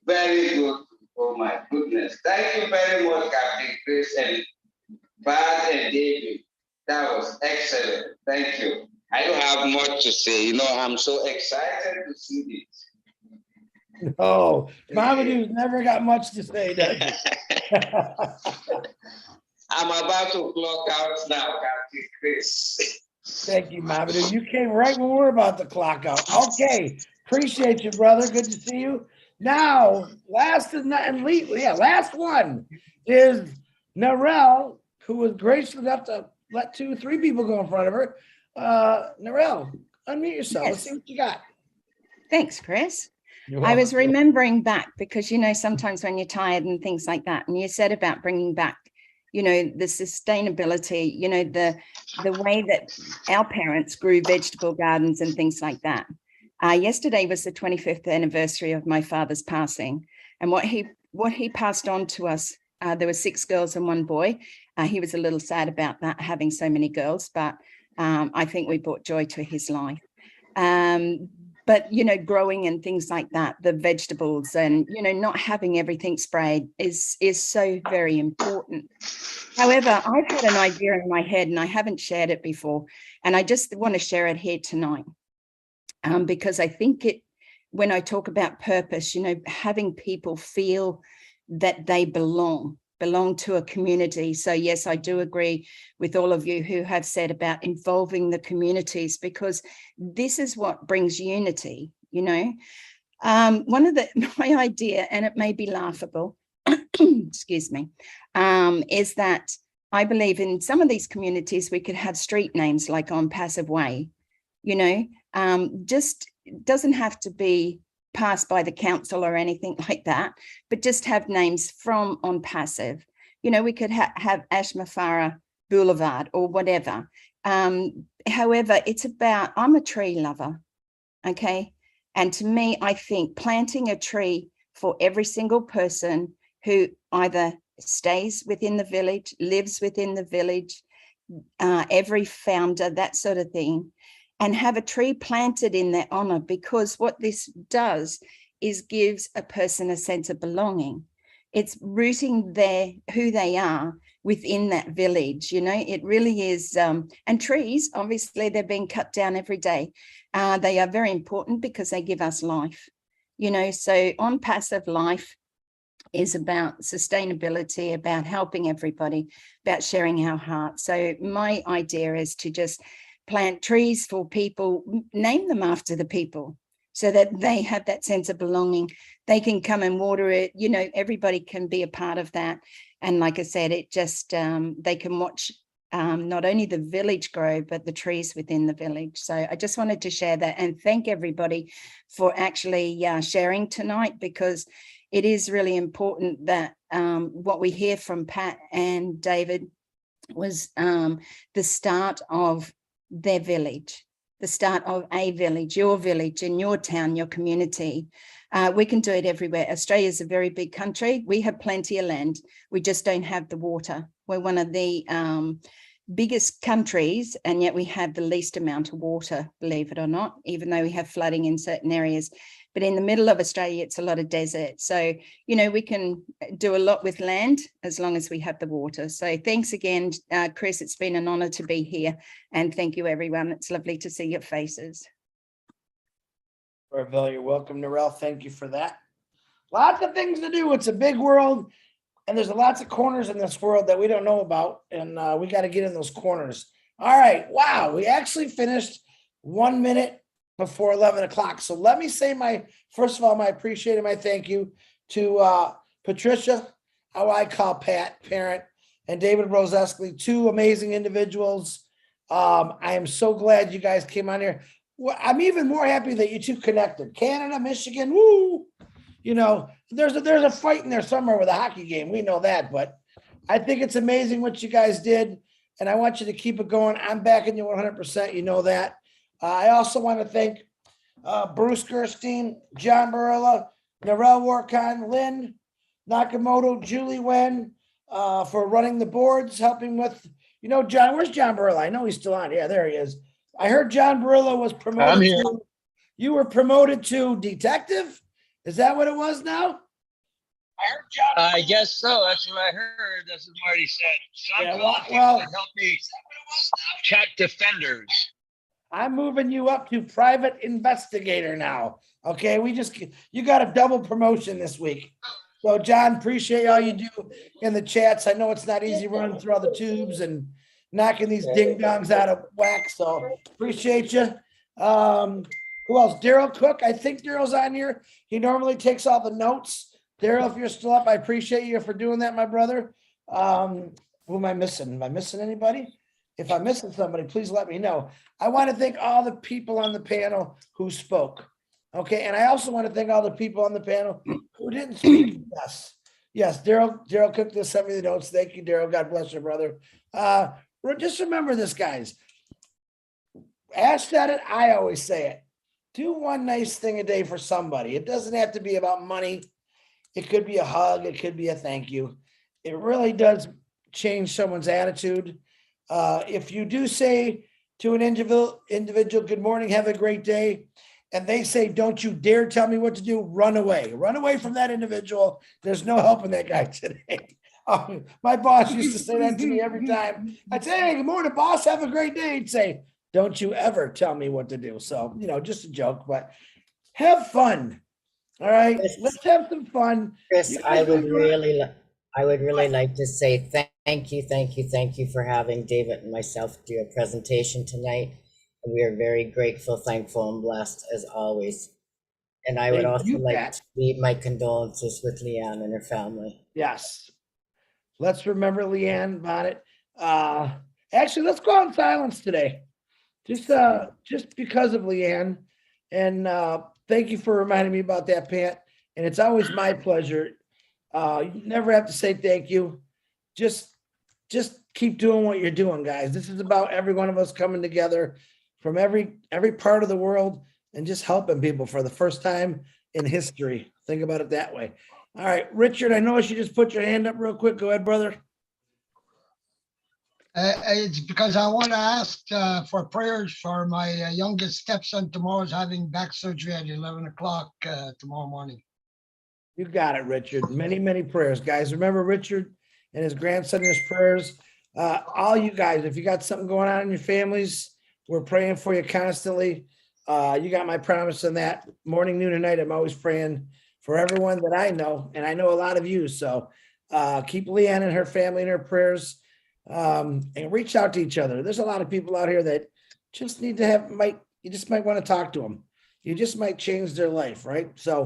very good. Oh my goodness. Thank you very much, Captain Chris and Pat and David. That was excellent. Thank you. I don't have much to say. I'm so excited to see this.
Oh, Mamadou's never got much to say, does he?
I'm about to clock out now, Captain Chris.
Thank you, Mamadou. You came right when we're about to clock out. Okay, appreciate you, brother. Good to see you. Now, last one is Narelle, who was gracious enough to let 2-3 people go in front of her. Narelle, unmute yourself. Let's see what you got.
Thanks, Chris.
You're
I was
welcome.
remembering back because, sometimes when you're tired and things like that, and you said about bringing back, the sustainability, the way that our parents grew vegetable gardens and things like that. Yesterday was the 25th anniversary of my father's passing, and what he passed on to us, there were 6 girls and 1 boy. He was a little sad about that, having so many girls, but I think we brought joy to his life. But, growing and things like that, the vegetables and, not having everything sprayed is so very important. However, I've had an idea in my head and I haven't shared it before, and I just want to share it here tonight. Because I think when I talk about purpose, having people feel that they belong to a community. So yes, I do agree with all of you who have said about involving the communities, because this is what brings unity, One of my idea, and it may be laughable, excuse me, is that I believe in some of these communities, we could have street names like On Passive Way, just doesn't have to be passed by the council or anything like that, but just have names from On Passive. We could have Ashmafara Boulevard or whatever. However, it's about, I'm a tree lover, okay? And to me, I think planting a tree for every single person who either stays within the village, lives within the village, every founder, that sort of thing, and have a tree planted in their honor, because what this does is gives a person a sense of belonging. It's rooting who they are within that village, it really is. And trees, obviously, they're being cut down every day. They are very important because they give us life, so On Passive Life is about sustainability, about helping everybody, about sharing our heart. So my idea is to just plant trees for people, name them after the people, so that they have that sense of belonging. They can come and water it, everybody can be a part of that. And like I said, it just, they can watch not only the village grow, but the trees within the village. So I just wanted to share that and thank everybody for actually sharing tonight, because it is really important that what we hear from Pat and David was the start of their village, the start of a village, your village in your town, your community. We can do it everywhere. Australia is a very big country. We have plenty of land. We just don't have the water. We're one of the biggest countries, and yet we have the least amount of water, believe it or not, even though we have flooding in certain areas. But in the middle of Australia, it's a lot of desert. So, we can do a lot with land as long as we have the water. So thanks again, Chris. It's been an honor to be here. And thank you, everyone. It's lovely to see your faces.
Very you're welcome, Narelle. Thank you for that. Lots of things to do. It's a big world, and there's lots of corners in this world that we don't know about, and we got to get in those corners. All right. Wow. We actually finished 1 minute before 11 o'clock. So let me say first of all, my appreciation, my thank you to Patricia, how I call Pat, parent, and David Roseski, 2 amazing individuals. I am so glad you guys came on here. Well, I'm even more happy that you 2 connected. Canada, Michigan, woo! There's a fight in there somewhere with a hockey game. We know that, but I think it's amazing what you guys did, and I want you to keep it going. I'm backing you 100%. You know that. I also want to thank Bruce Gerstein, John Barilla, Narelle Warkon, Lynn Nakamoto, Julie Wen for running the boards, helping with, John, where's John Barilla? I know he's still on. Yeah, there he is. I heard John Barillo was
I'm
promoted
here.
to, you were promoted to detective? Is that what it was now?
I guess so. That's what I heard. That's what Marty said. Some
Yeah,
call people
well,
to help me check defenders.
I'm moving you up to private investigator now. Okay, you got a double promotion this week. So John, appreciate all you do in the chats. I know it's not easy running through all the tubes and knocking these ding dongs out of whack. So appreciate you. Who else? Daryl Cook. I think Daryl's on here. He normally takes all the notes. Daryl, if you're still up, I appreciate you for doing that, my brother. Who am I missing? Am I missing anybody? If I'm missing somebody, please let me know. I want to thank all the people on the panel who spoke. Okay, and I also want to thank all the people on the panel who didn't speak. Yes, Daryl Cook just sent me the notes. Thank you, Daryl. God bless you, brother. Just remember this, guys. Ash said it, I always say it. Do one nice thing a day for somebody. It doesn't have to be about money. It could be a hug. It could be a thank you. It really does change someone's attitude. If you do say to an individual, good morning, have a great day, and they say, don't you dare tell me what to do, run away. Run away from that individual. There's no helping that guy today. My boss used to say that to me every time. I'd say, hey, good morning, boss, have a great day. He'd say, don't you ever tell me what to do. So, just a joke, but have fun. All right, let's have some fun.
Chris, I would really like to say thank you for having David and myself do a presentation tonight. And we are very grateful, thankful, and blessed as always. And I would also like to leave my condolences with Leanne and her family.
Yes. Let's remember Leanne Bonnet. Actually, let's go out in silence today. Just because of Leanne. And thank you for reminding me about that, Pat. And it's always my pleasure. You never have to say thank you. Just keep doing what you're doing, guys. This is about every one of us coming together from every part of the world and just helping people for the first time in history. Think about it that way. All right, Richard, I noticed you just put your hand up real quick. Go ahead, brother.
It's because I want to ask for prayers for my youngest stepson. Tomorrow's having back surgery at 11 o'clock tomorrow morning.
You got it, Richard. Many, many prayers, guys. Remember Richard and his grandson in his prayers. All you guys, if you got something going on in your families, we're praying for you constantly. You got my promise on that. Morning, noon, and night, I'm always praying for everyone that I know, and I know a lot of you. So keep Leanne and her family in her prayers, and reach out to each other. There's a lot of people out here that just need to you just might want to talk to them. You just might change their life, right? So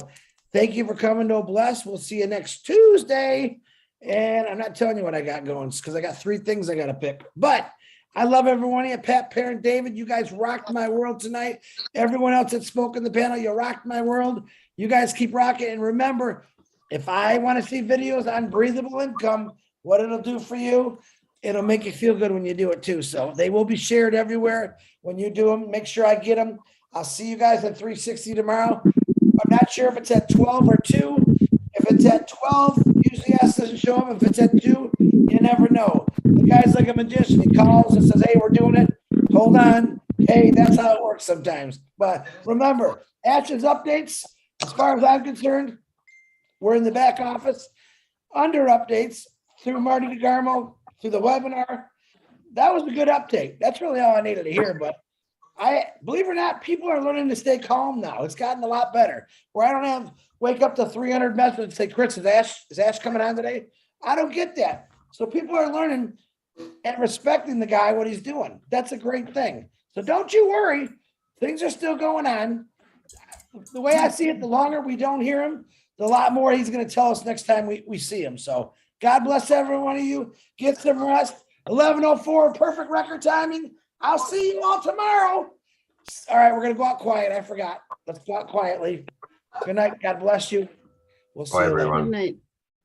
thank you for coming to Bless. We'll see you next Tuesday. And I'm not telling you what I got going because I got 3 things I got to pick. But I love everyone here. Pat, Parent, David, you guys rocked my world tonight. Everyone else that spoke in the panel, you rocked my world. You guys keep rocking. And remember, if I want to see videos on breathable income, what it'll do for you, it'll make you feel good when you do it too. So they will be shared everywhere when you do them. Make sure I get them. I'll see you guys at 360 tomorrow. I'm not sure if it's at 12 or 2. If it's at 12, usually S doesn't show up. If it's at 2, you never know. The guy's like a magician. He calls and says, hey, we're doing it. Hold on. Hey, that's how it works sometimes. But remember, Ash's updates, as far as I'm concerned, we're in the back office. Under updates through Marty DeGarmo, through the webinar. That was a good update. That's really all I needed to hear. But believe it or not, people are learning to stay calm now. It's gotten a lot better. Where I don't have wake up to 300 messages and say, Chris, is Ash coming on today? I don't get that. So people are learning and respecting the guy, what he's doing. That's a great thing. So don't you worry. Things are still going on. The way I see it, the longer we don't hear him, the lot more he's going to tell us next time we see him. So God bless every one of you. Get some rest. 11:04, perfect record timing. I'll see you all tomorrow. All right, we're going to go out quiet. I forgot. Let's go out quietly. Good night. God bless you. We'll see you later.
Good night.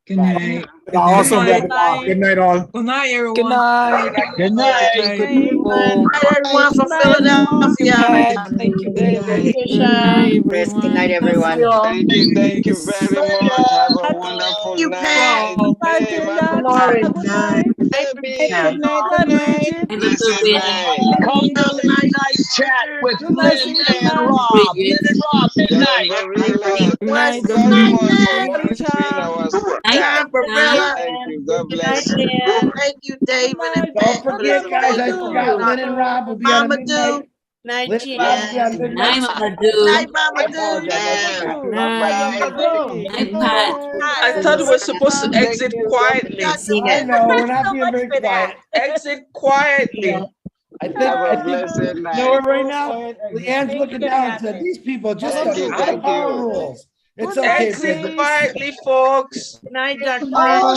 Good
Bye.
night.
Awesome.
Good
Good
night.
night, all.
Good night, everyone.
Good night.
Good night.
Good people.
Everyone from Philadelphia.
Thank you, David.
Good night,
Chris, good night,
everyone.
everyone.
Thank you very much. Have a wonderful
You,
night.
Pat.
Hey, my
Morris.
baby.
Good night.
Blessed night.
Come to Late Night Chat with Lynn and Rob. Lynn and Rob, midnight.
Good night.
Very much for monitoring our chat.
Barilla.
Thank you. God bless you.
Thank you, David and
Don't
Pat.
forget, guys, I forgot Lynn and Rob will be on
Mama
midnight.
Do.
Night,
Lynn and Rob will be on
Jan.
midnight.
Night, Mama
I
Do.
apologize.
I thought we were supposed to exit quietly.
I know, we're not being very quiet.
Exit quietly.
I think,
Have a
I think,
blessed
you
night.
know what, right now, Leanne's looking down and said, these people just
Thank
don't
you,
know the
thank
power
you.
rules. It's okay.
Exit
Bridget.
quietly, folks.
Night, Dr.
Oh,